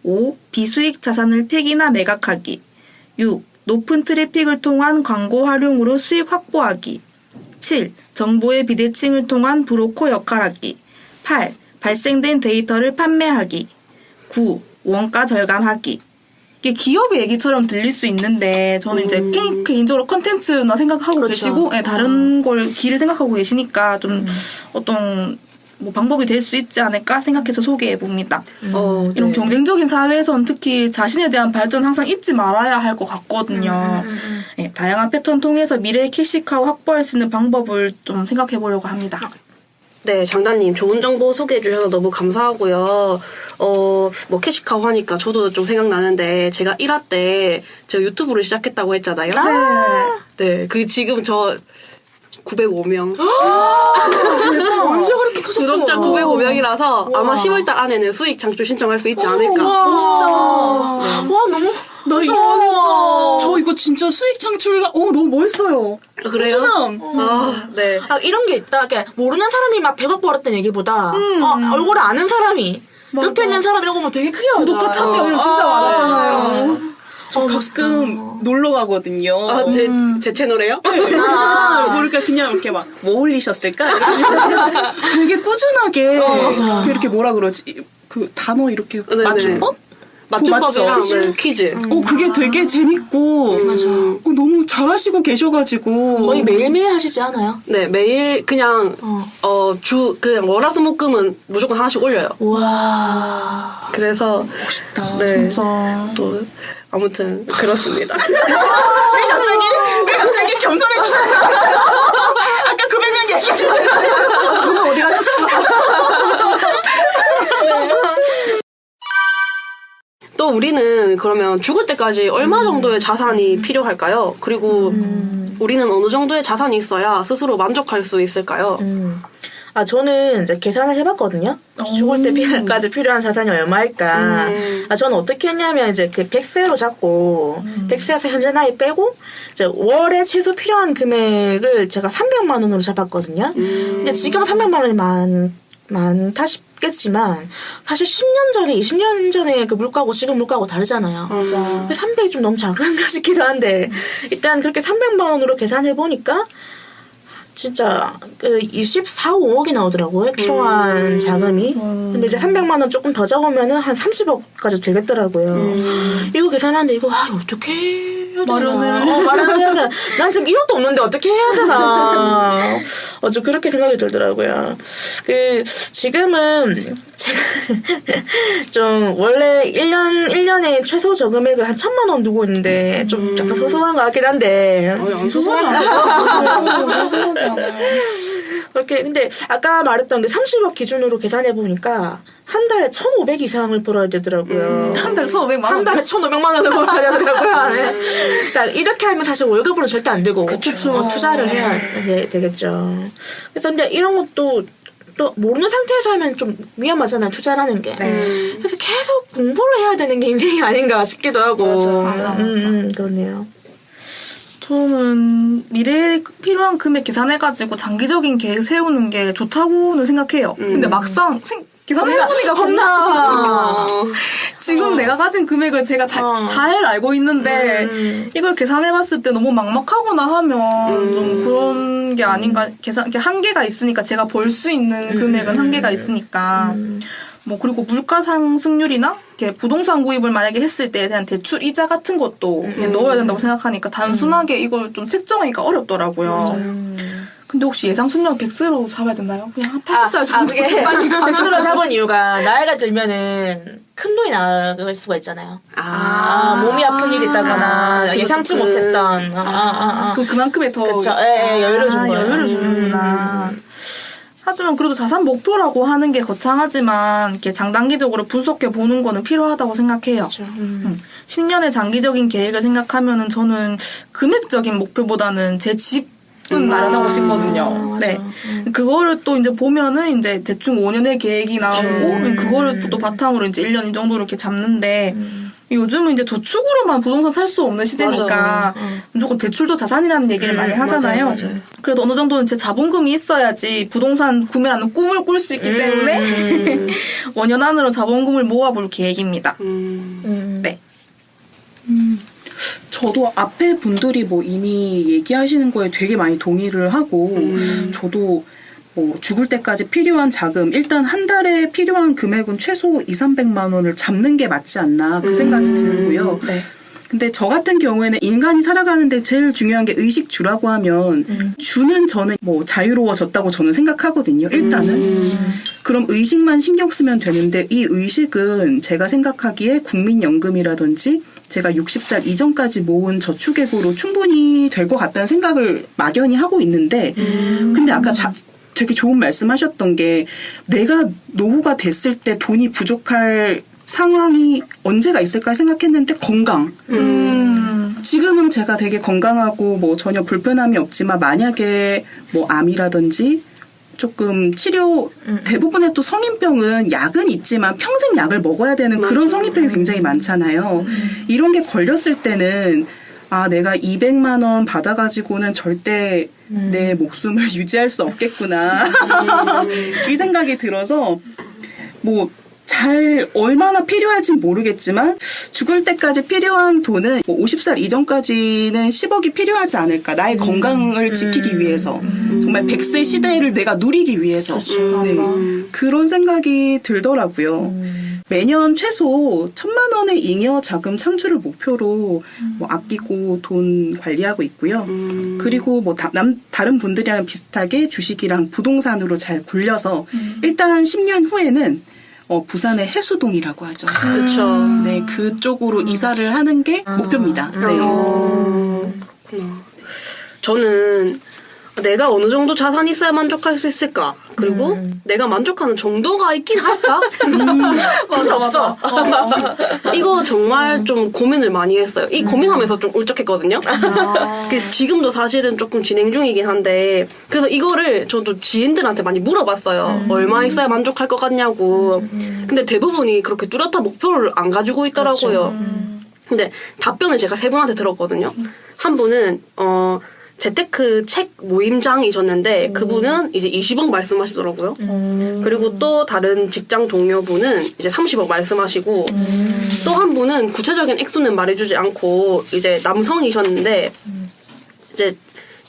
5. 비수익 자산을 폐기나 매각하기. 6. 높은 트래픽을 통한 광고 활용으로 수익 확보하기. 7. 정보의 비대칭을 통한 브로커 역할하기. 8. 발생된 데이터를 판매하기. 9. 원가 절감하기. 이게 기업의 얘기처럼 들릴 수 있는데 저는 이제 개인적으로 컨텐츠나 생각하고 그렇죠. 계시고 다른 걸 길을 생각하고 계시니까 좀 어떤 뭐 방법이 될 수 있지 않을까 생각해서 소개해 봅니다. 이런 경쟁적인 사회에서는 특히 자신에 대한 발전 항상 잊지 말아야 할 것 같거든요. 네, 다양한 패턴 통해서 미래의 캐시카우 확보할 수 있는 방법을 좀 생각해 보려고 합니다. 네, 장단님 좋은 정보 소개해 주셔서 너무 감사하고요. 뭐 캐시카우 하니까 저도 좀 생각나는데 제가 1화 때 제가 유튜브를 시작했다고 했잖아요. 네, 그 지금 저 905명. 언제 그렇게 커졌어? 구독자 905명이라서 아마 10월달 안에는 수익 창출 신청할 수 있지 않을까. 멋있다. 와, 너무. 저 이거 진짜 수익 창출, 너무 멋있어요. 그래요? 네. 아, 이런 게 있다. 그러니까 모르는 사람이 막 100억 벌었다는 얘기보다 얼굴을 아는 사람이 옆에 있는 사람 이런 거 보면 되게 크게 와닿아요. 구독자 1000명 이런 거 진짜 많았잖아요. 저 가끔 놀러 가거든요. 아, 제 채널에요? 그러니까 그냥 이렇게 막 뭐 올리셨을까? 되게 꾸준하게 이렇게 뭐라 그러지? 그 단어 이렇게 네네. 맞춤법? 맞춤법이랑 맞죠? 네, 퀴즈. 그게 되게 재밌고 너무 잘하시고 계셔가지고 거의 매일매일 하시지 않아요? 네, 매일 그냥 그냥 월화수목금은 무조건 하나씩 올려요. 와. 그래서 멋있다. 네. 진짜. 또 아무튼 그렇습니다. 왜 갑자기 겸손해지셨어요? 아까 900명 얘기하셨잖아요. 그거 어디 가셨어? 또 우리는 그러면 죽을 때까지 얼마 정도의 자산이 필요할까요? 그리고 우리는 어느 정도의 자산이 있어야 스스로 만족할 수 있을까요? 저는 이제 계산을 해봤거든요. 죽을 때까지 필요한 자산이 얼마일까. 저는 어떻게 했냐면, 이제 그 100세로 잡고, 100세에서 현재 나이 빼고, 이제 월에 최소 필요한 금액을 제가 300만 원으로 잡았거든요. 근데 지금 300만 원이 많다 싶겠지만, 사실 10년 전에, 20년 전에 그 물가고 지금 물가고 다르잖아요. 맞아. 300이 좀 너무 작은가 싶기도 한데, 일단 그렇게 300만 원으로 계산해보니까, 진짜 그 24, 5억이 나오더라고요. 필요한 자금이. 근데 이제 300만 원 조금 더 적으면은 한 30억까지 되겠더라고요. 이거 계산하는데 이거 어떻게 해야 되나. 마련을 난 지금 1억도 없는데 어떻게 해야 되나. 좀 그렇게 생각이 들더라고요. 지금은 제가 좀 원래 1년에 최소 저금액을 한 1,000만 원 두고 있는데 좀 약간 소소한 것 같긴 한데. 안 소소하지 소소하지 않아요. 그렇게 근데 아까 말했던 게 30억 기준으로 계산해 보니까 한 달에 1,500 이상을 벌어야 되더라고요. 한 달에 1,500만 원? 한 달에 1,500만 원을 벌어야 되더라고요. 네. 그러니까 이렇게 하면 사실 월급으로 절대 안 되고 투자를 해야 되겠죠. 그래서 근데 이런 것도 또 모르는 상태에서 하면 좀 위험하잖아요. 투자라는 게. 그래서 계속 공부를 해야 되는 게 인생이 아닌가 싶기도 하고. 맞아. 그렇네요. 저는 미래에 필요한 금액 계산해가지고 장기적인 계획 세우는 게 좋다고는 생각해요. 근데 막상 계산해보니까 겁나. 지금 내가 가진 금액을 제가 잘 알고 있는데 이걸 계산해봤을 때 너무 막막하거나 하면 좀 그런 게 아닌가. 한계가 있으니까 제가 벌 수 있는 금액은 한계가 있으니까. 뭐 그리고 물가 상승률이나 이렇게 부동산 구입을 만약에 했을 때에 대한 대출 이자 같은 것도 넣어야 된다고 생각하니까 단순하게 이걸 좀 책정하기가 어렵더라고요. 근데 혹시 예상 수명 100세로 잡아야 되나요? 그냥 한 80살 정도 그게 빨리 가면 100세로 잡은 이유가 나이가 들면은 큰 돈이 나갈 수가 있잖아요. 몸이 아픈 일이 있다거나 예상치 못했던 그만큼의 더 그쵸. 여유를 준 거예요. 여유를 주는구나. 하지만 그래도 자산 목표라고 하는 게 거창하지만 이렇게 장단기적으로 분석해 보는 거는 필요하다고 생각해요. 그렇죠. 10년의 장기적인 계획을 생각하면은 저는 금액적인 목표보다는 제 집은 마련하고 싶거든요. 네. 그거를 또 이제 보면은 이제 대충 5년의 계획이 나오고 그거를 또 바탕으로 이제 1년 이 정도로 이렇게 잡는데 요즘은 이제 저축으로만 부동산 살 수 없는 시대니까 무조건 대출도 자산이라는 얘기를 많이 하잖아요. 맞아요. 그래도 어느 정도는 제 자본금이 있어야지 부동산 구매라는 꿈을 꿀 수 있기 때문에 5년 안으로 자본금을 모아볼 계획입니다. 네. 저도 앞에 분들이 뭐 이미 얘기하시는 거에 되게 많이 동의를 하고 저도 뭐 죽을 때까지 필요한 자금 일단 한 달에 필요한 금액은 최소 200~300만 원을 잡는 게 맞지 않나 그 생각이 들고요. 네. 근데 저 같은 경우에는 인간이 살아가는데 제일 중요한 게 의식주라고 하면 주는 저는 뭐 자유로워졌다고 저는 생각하거든요. 일단은. 그럼 의식만 신경 쓰면 되는데 이 의식은 제가 생각하기에 국민연금이라든지 제가 60살 이전까지 모은 저축액으로 충분히 될 것 같다는 생각을 막연히 하고 있는데 근데 아까 되게 좋은 말씀하셨던 게 내가 노후가 됐을 때 돈이 부족할 상황이 언제가 있을까 생각했는데 건강. 지금은 제가 되게 건강하고 뭐 전혀 불편함이 없지만 만약에 뭐 암이라든지 조금 치료 대부분의 또 성인병은 약은 있지만 평생 약을 먹어야 되는 그런 성인병이 굉장히 많잖아요. 이런 게 걸렸을 때는 내가 200만 원 받아가지고는 절대 내 목숨을 유지할 수 없겠구나. 이 생각이 들어서 뭐 잘 얼마나 필요할진 모르겠지만 죽을 때까지 필요한 돈은 뭐 50살 이전까지는 10억이 필요하지 않을까. 나의 건강을 지키기 위해서. 정말 100세 시대를 내가 누리기 위해서. 네. 그런 생각이 들더라고요. 매년 최소 1,000만 원의 잉여 자금 창출을 목표로 뭐 아끼고 돈 관리하고 있고요. 그리고 뭐 다른 분들이랑 비슷하게 주식이랑 부동산으로 잘 굴려서 일단 10년 후에는 부산의 해수동이라고 하죠. 그렇죠. 네, 그쪽으로 이사를 하는 게 목표입니다. 네. 그렇구나. 저는 내가 어느 정도 자산이 있어야 만족할 수 있을까? 그리고 내가 만족하는 정도가 있긴 할까? 맞아, 맞아. 이거 정말 좀 고민을 많이 했어요. 이 고민하면서 좀 울적했거든요. 그래서 지금도 사실은 조금 진행 중이긴 한데, 그래서 이거를 저도 지인들한테 많이 물어봤어요. 얼마 있어야 만족할 것 같냐고. 근데 대부분이 그렇게 뚜렷한 목표를 안 가지고 있더라고요. 근데 답변을 제가 세 분한테 들었거든요. 한 분은 재테크 책 모임장이셨는데 그분은 이제 20억 말씀하시더라고요. 그리고 또 다른 직장 동료분은 이제 30억 말씀하시고 또 한 분은 구체적인 액수는 말해주지 않고 이제 남성이셨는데 이제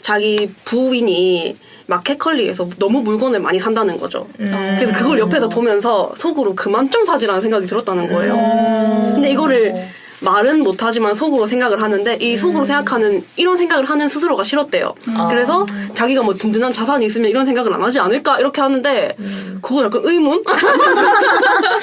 자기 부인이 마켓컬리에서 너무 물건을 많이 산다는 거죠. 그래서 그걸 옆에서 보면서 속으로 그만 좀 사지라는 생각이 들었다는 거예요. 근데 이거를 말은 못하지만 속으로 생각을 하는데 이 속으로 생각하는 이런 생각을 하는 스스로가 싫었대요. 그래서 자기가 뭐 든든한 자산이 있으면 이런 생각을 안 하지 않을까 이렇게 하는데 그거 약간 의문?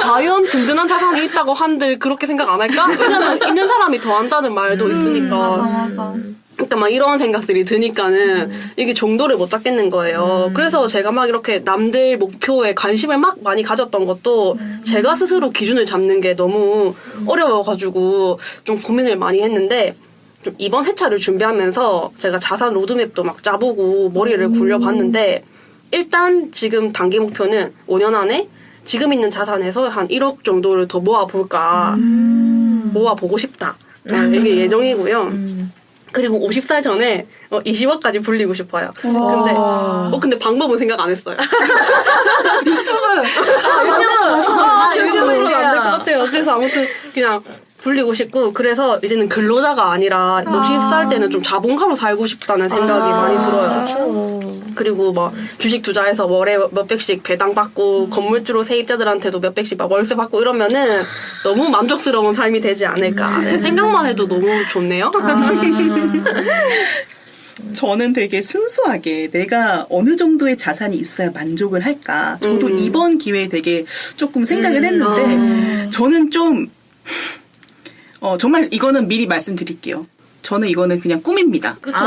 과연 든든한 자산이 있다고 한들 그렇게 생각 안 할까? 왜냐면 있는 사람이 더 한다는 말도 있으니까. 맞아. 그러니까 막 이런 생각들이 드니까는 이게 정도를 못 잡겠는 거예요. 그래서 제가 막 이렇게 남들 목표에 관심을 막 많이 가졌던 것도 제가 스스로 기준을 잡는 게 너무 어려워가지고 좀 고민을 많이 했는데 좀 이번 회차를 준비하면서 제가 자산 로드맵도 막 짜보고 머리를 굴려봤는데 일단 지금 단기 목표는 5년 안에 지금 있는 자산에서 한 1억 정도를 더 모아볼까 모아보고 싶다. 이게 예정이고요. 그리고 50살 전에 20억까지 불리고 싶어요. 근데 방법은 생각 안 했어요. 유튜브로는 안 될 것 같아요. 그래서 아무튼 그냥 불리고 싶고 그래서 이제는 근로자가 아니라 50살 때는 좀 자본가로 살고 싶다는 생각이 많이 들어요. 그리고 뭐 주식 투자해서 월에 몇백씩 배당 받고 건물주로 세입자들한테도 몇백씩 막 월세 받고 이러면은 너무 만족스러운 삶이 되지 않을까. 생각만 해도 너무 좋네요. 저는 되게 순수하게 내가 어느 정도의 자산이 있어야 만족을 할까. 저도 이번 기회에 되게 조금 생각을 했는데 저는 좀 정말 이거는 미리 말씀드릴게요. 저는 이거는 그냥 꿈입니다. 그쵸.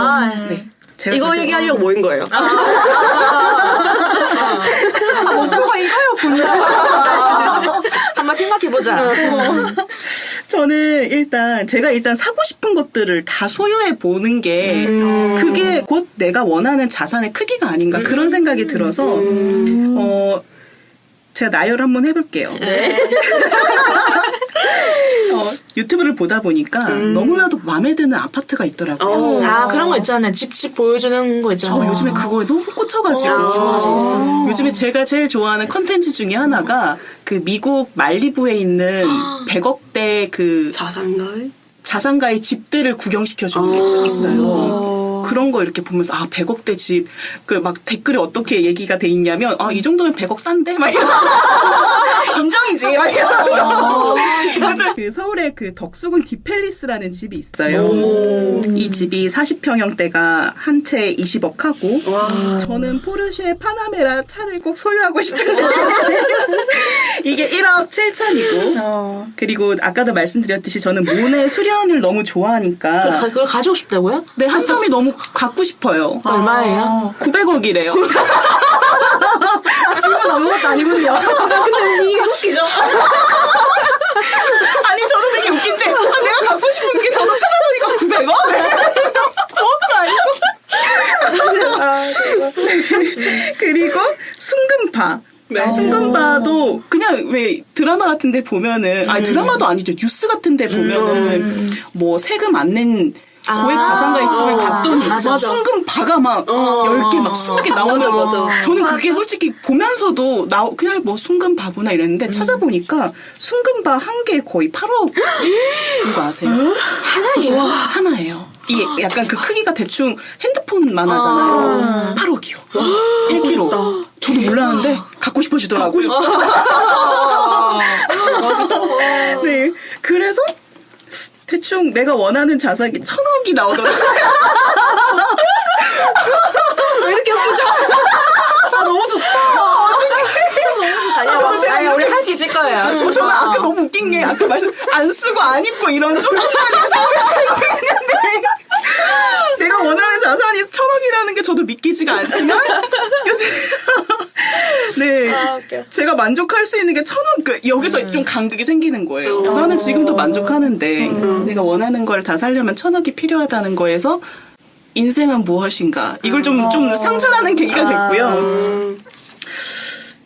네. 이거 얘기하려고 모인 거예요. 목표가 이거였구나. 한번 생각해보자. 저는 제가 일단 사고 싶은 것들을 다 소유해 보는 게 그게 곧 내가 원하는 자산의 크기가 아닌가 그런 생각이 들어서 제가 나열을 한번 해볼게요. 네. 유튜브를 보다 보니까 너무나도 마음에 드는 아파트가 있더라고요. 그런 거 있잖아요. 집 보여주는 거 있잖아요. 저 요즘에 그거에 너무 꽂혀가지고 요즘에 제가 제일 좋아하는 컨텐츠 중에 하나가 그 미국 말리부에 있는 100억대 그 자산가의 집들을 구경시켜주는 게 있어요. 그런 거 이렇게 보면서 100억대 집 그 막 댓글에 어떻게 얘기가 돼 있냐면 이 정도면 100억 싼데 막 인정이지 막 그 서울에 그 덕수궁 디팰리스라는 집이 있어요. 이 집이 40평형대가 한 채 20억 하고 저는 포르쉐 파나메라 차를 꼭 소유하고 싶은데 이게 1억 7천이고 그리고 아까도 말씀드렸듯이 저는 모네 수련을 너무 좋아하니까 그걸 가지고 싶다고요? 네, 한 점이 너무 갖고 싶어요. 얼마예요? 900억이래요. 질문 아무것도 아니군요. 근데 이게 웃기죠? 아니, 저도 되게 웃긴데, 내가 갖고 싶은 게 저도 찾아보니까 900억? 그것도 아니고. 그리고 순금파. 네. 순금파도 그냥 왜 드라마 같은데 보면은, 드라마도 아니죠. 뉴스 같은데 보면은, 뭐 세금 안 낸 고액 자산가입집을 갔더니 맞아. 순금바가 막 10개 막 20개 나오는 거. 맞아. 저는 그게 솔직히 보면서도 그냥 뭐 순금바구나 이랬는데 찾아보니까 순금바 한 개에 거의 8억. 이거 아세요? 하나예요? 하나예요. 이게 약간 그 크기가 대충 핸드폰만 하잖아요. 8억이요. 1kg. 저도 몰랐는데 갖고 싶어지더라고요. 네. 그래서 대충 내가 원하는 자산이 1,000억이 나오더라고요. 왜 이렇게 웃기죠? 너무 좋다. 아니, 우리 할 수 있을 거예요. 저는 아까 너무 웃긴 게 아까 말씀 안 쓰고 안 입고 이런 조그만한 삶을 살고 있는데 내가 원하는 자산이 1,000억이라는 게 저도 믿기지가 않지만 네 제가 만족할 수 있는 게 1,000억 여기서 좀 간극이 생기는 거예요. 나는 지금도 만족하는데 내가 원하는 걸 다 살려면 1,000억이 필요하다는 거에서 인생은 무엇인가 이걸 좀 상철하는 계기가 됐고요.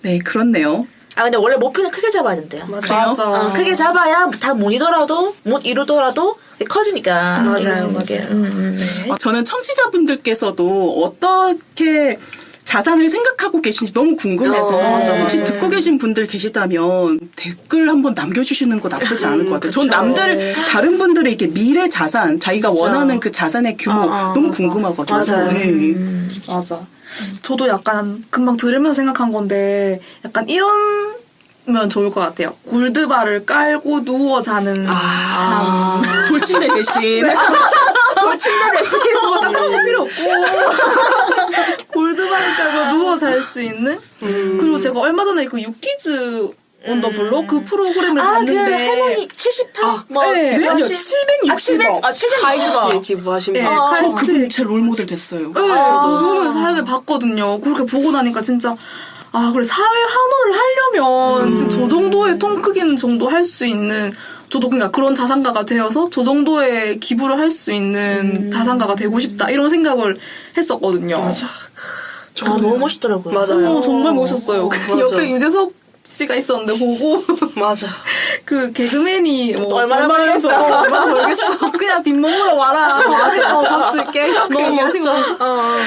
네 그렇네요. 근데 원래 목표는 크게 잡아야 된대요. 맞아. 크게 잡아야 다 못 이루더라도 커지니까. 맞아요. 저는 청취자분들께서도 어떻게 자산을 생각하고 계신지 너무 궁금해서 혹시 듣고 계신 분들 계시다면 댓글 한번 남겨주시는 거 나쁘지 않을 것 같아요. 전 다른 분들의 이렇게 미래 자산, 자기가 원하는 그 자산의 규모 너무 궁금하거든요. 맞아요. 네. 맞아. 저도 약간 금방 들으면서 생각한 건데 약간 이러면 좋을 것 같아요. 골드바를 깔고 누워 자는 삶. 돌침대 대신 침대 대신 딱딱한 필요 없고 골드바를 깔고 누워 잘 수 있는. 그리고 제가 얼마 전에 그 유키즈 온 더 블록 그 프로그램을 그 봤는데 할머니 78? 네, 아니요 760억. 760억. 카이스트 기부하신 분. 네, 저 카이스트. 그분 제 롤모델 됐어요. 네, 녹음을 사연을 봤거든요. 그렇게 보고 나니까 진짜 그래 사회 환원을 하려면 진짜 저 정도의 통 크기는 정도 할 수 있는 저도 그러니까 그런 자산가가 되어서 저 정도의 기부를 할 수 있는 자산가가 되고 싶다 이런 생각을 했었거든요. 맞아. 너무 멋있더라고요. 맞아요. 정말 멋있었어요. 맞아. 옆에 유재석 씨가 있었는데 보고 맞아. 그 개그맨이 뭐 얼마나 벌겠어? 얼마나 벌겠어? 그냥 빈 먹으러 와라. 밥 줄게. 너무 멋진 거.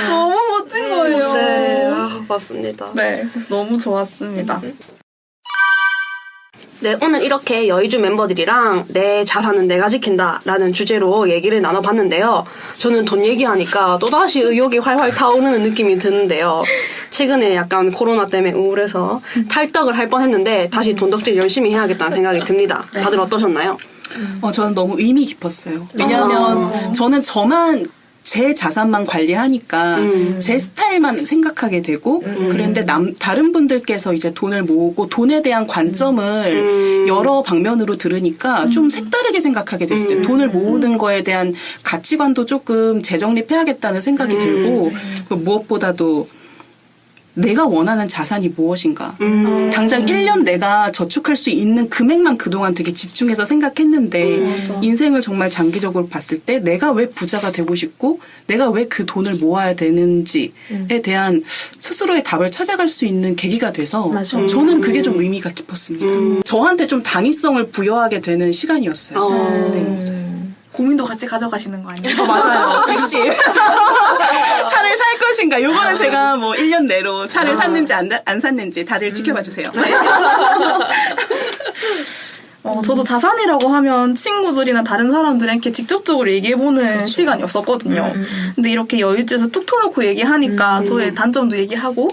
너무 멋진 거예요. 네, 맞습니다. 네, 그래서 너무 좋았습니다. 네, 오늘 이렇게 여의주 멤버들이랑 내 자산은 내가 지킨다라는 주제로 얘기를 나눠봤는데요. 저는 돈 얘기하니까 또다시 의욕이 활활 타오르는 느낌이 드는데요. 최근에 약간 코로나 때문에 우울해서 탈덕을 할 뻔했는데 다시 돈 덕질 열심히 해야겠다는 생각이 듭니다. 다들 어떠셨나요? 저는 너무 의미 깊었어요. 왜냐하면 저는 저만 제 자산만 관리하니까 제 스타일만 생각하게 되고 그런데 다른 분들께서 이제 돈을 모으고 돈에 대한 관점을 여러 방면으로 들으니까 좀 색다르게 생각하게 됐어요. 돈을 모으는 거에 대한 가치관도 조금 재정립해야겠다는 생각이 들고 무엇보다도 내가 원하는 자산이 무엇인가. 당장 1년 내가 저축할 수 있는 금액만 그동안 되게 집중해서 생각했는데 인생을 정말 장기적으로 봤을 때 내가 왜 부자가 되고 싶고 내가 왜 그 돈을 모아야 되는지에 대한 스스로의 답을 찾아갈 수 있는 계기가 돼서 저는 그게 좀 의미가 깊었습니다. 저한테 좀 당위성을 부여하게 되는 시간이었어요. 네. 고민도 같이 가져가시는 거 아니에요? 맞아요. 역시. 차를 살 것인가. 요거는 제가 뭐 1년 내로 차를 샀는지 안 샀는지 다들 지켜봐 주세요. 저도 자산이라고 하면 친구들이나 다른 사람들에게 직접적으로 얘기해보는 시간이 없었거든요. 근데 이렇게 여유주에서 툭 터놓고 얘기하니까 저의 단점도 얘기하고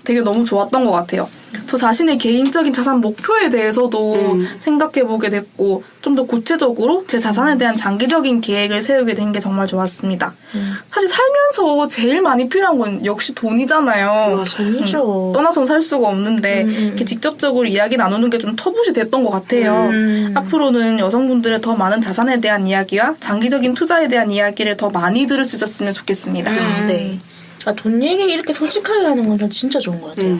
되게 너무 좋았던 것 같아요. 저 자신의 개인적인 자산 목표에 대해서도 생각해보게 됐고 좀 더 구체적으로 제 자산에 대한 장기적인 계획을 세우게 된 게 정말 좋았습니다. 사실 살면서 제일 많이 필요한 건 역시 돈이잖아요. 돈이죠. 떠나서는 살 수가 없는데 이렇게 직접적으로 이야기 나누는 게 좀 터부시 됐던 것 같아요. 앞으로는 여성분들의 더 많은 자산에 대한 이야기와 장기적인 투자에 대한 이야기를 더 많이 들을 수 있었으면 좋겠습니다. 네. 돈 얘기 이렇게 솔직하게 하는 건 전 진짜 좋은 것 같아요.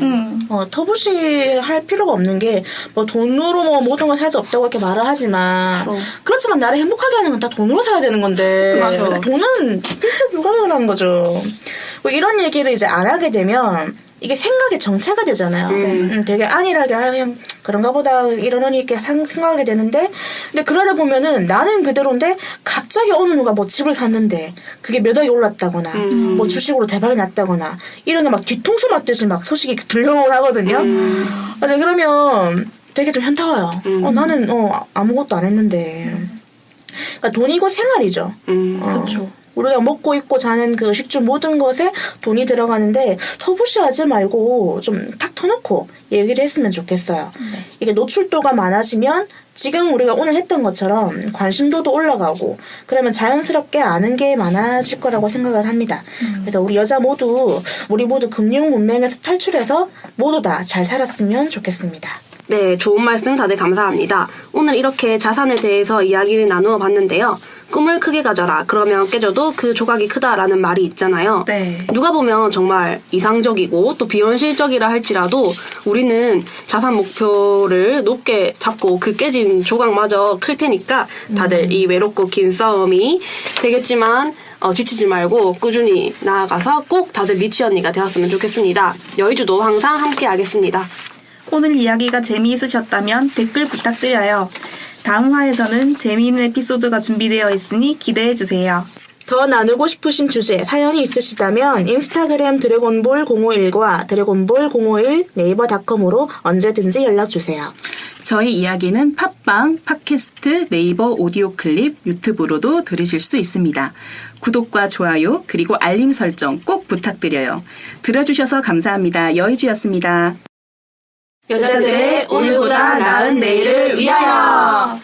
터부시 할 필요가 없는 게, 뭐 돈으로 뭐 모든 걸 살 수 없다고 이렇게 말을 하지만, 그렇지만 나를 행복하게 하는 건 다 돈으로 사야 되는 건데, 맞아. 돈은 필수 불가능한 거죠. 뭐 이런 얘기를 이제 안 하게 되면, 이게 생각의 정체가 되잖아요. 되게 안일하게, 그냥 그런가 보다 이러니 이렇게 생각하게 되는데 근데 그러다 보면은 나는 그대로인데 갑자기 어느 누가 뭐 집을 샀는데 그게 몇 억이 올랐다거나 뭐 주식으로 대박이 났다거나 이런 막 뒤통수 맞듯이 막 소식이 들려오고 하거든요. 맞아 그러면 되게 좀 현타와요. 나는 아무것도 안 했는데 그러니까 돈이 곧 생활이죠. 그렇죠. 우리가 먹고 입고 자는 그 식주 모든 것에 돈이 들어가는데 터부시하지 말고 좀 탁 터놓고 얘기를 했으면 좋겠어요. 이게 노출도가 많아지면 지금 우리가 오늘 했던 것처럼 관심도도 올라가고 그러면 자연스럽게 아는 게 많아질 거라고 생각을 합니다. 그래서 우리 여자 모두 우리 모두 금융 문맹에서 탈출해서 모두 다 잘 살았으면 좋겠습니다. 네, 좋은 말씀 다들 감사합니다. 오늘 이렇게 자산에 대해서 이야기를 나누어 봤는데요. 꿈을 크게 가져라. 그러면 깨져도 그 조각이 크다라는 말이 있잖아요. 네. 누가 보면 정말 이상적이고 또 비현실적이라 할지라도 우리는 자산 목표를 높게 잡고 그 깨진 조각마저 클 테니까 다들 이 외롭고 긴 싸움이 되겠지만 지치지 말고 꾸준히 나아가서 꼭 다들 리치 언니가 되었으면 좋겠습니다. 여의주도 항상 함께 하겠습니다. 오늘 이야기가 재미있으셨다면 댓글 부탁드려요. 다음 화에서는 재미있는 에피소드가 준비되어 있으니 기대해주세요. 더 나누고 싶으신 주제, 사연이 있으시다면 인스타그램 드래곤볼 051과 드래곤볼 051 네이버닷컴으로 언제든지 연락주세요. 저희 이야기는 팟빵, 팟캐스트, 네이버 오디오 클립, 유튜브로도 들으실 수 있습니다. 구독과 좋아요, 그리고 알림 설정 꼭 부탁드려요. 들어주셔서 감사합니다. 여의주였습니다. 여자들의 오늘보다 나은 내일을 위하여!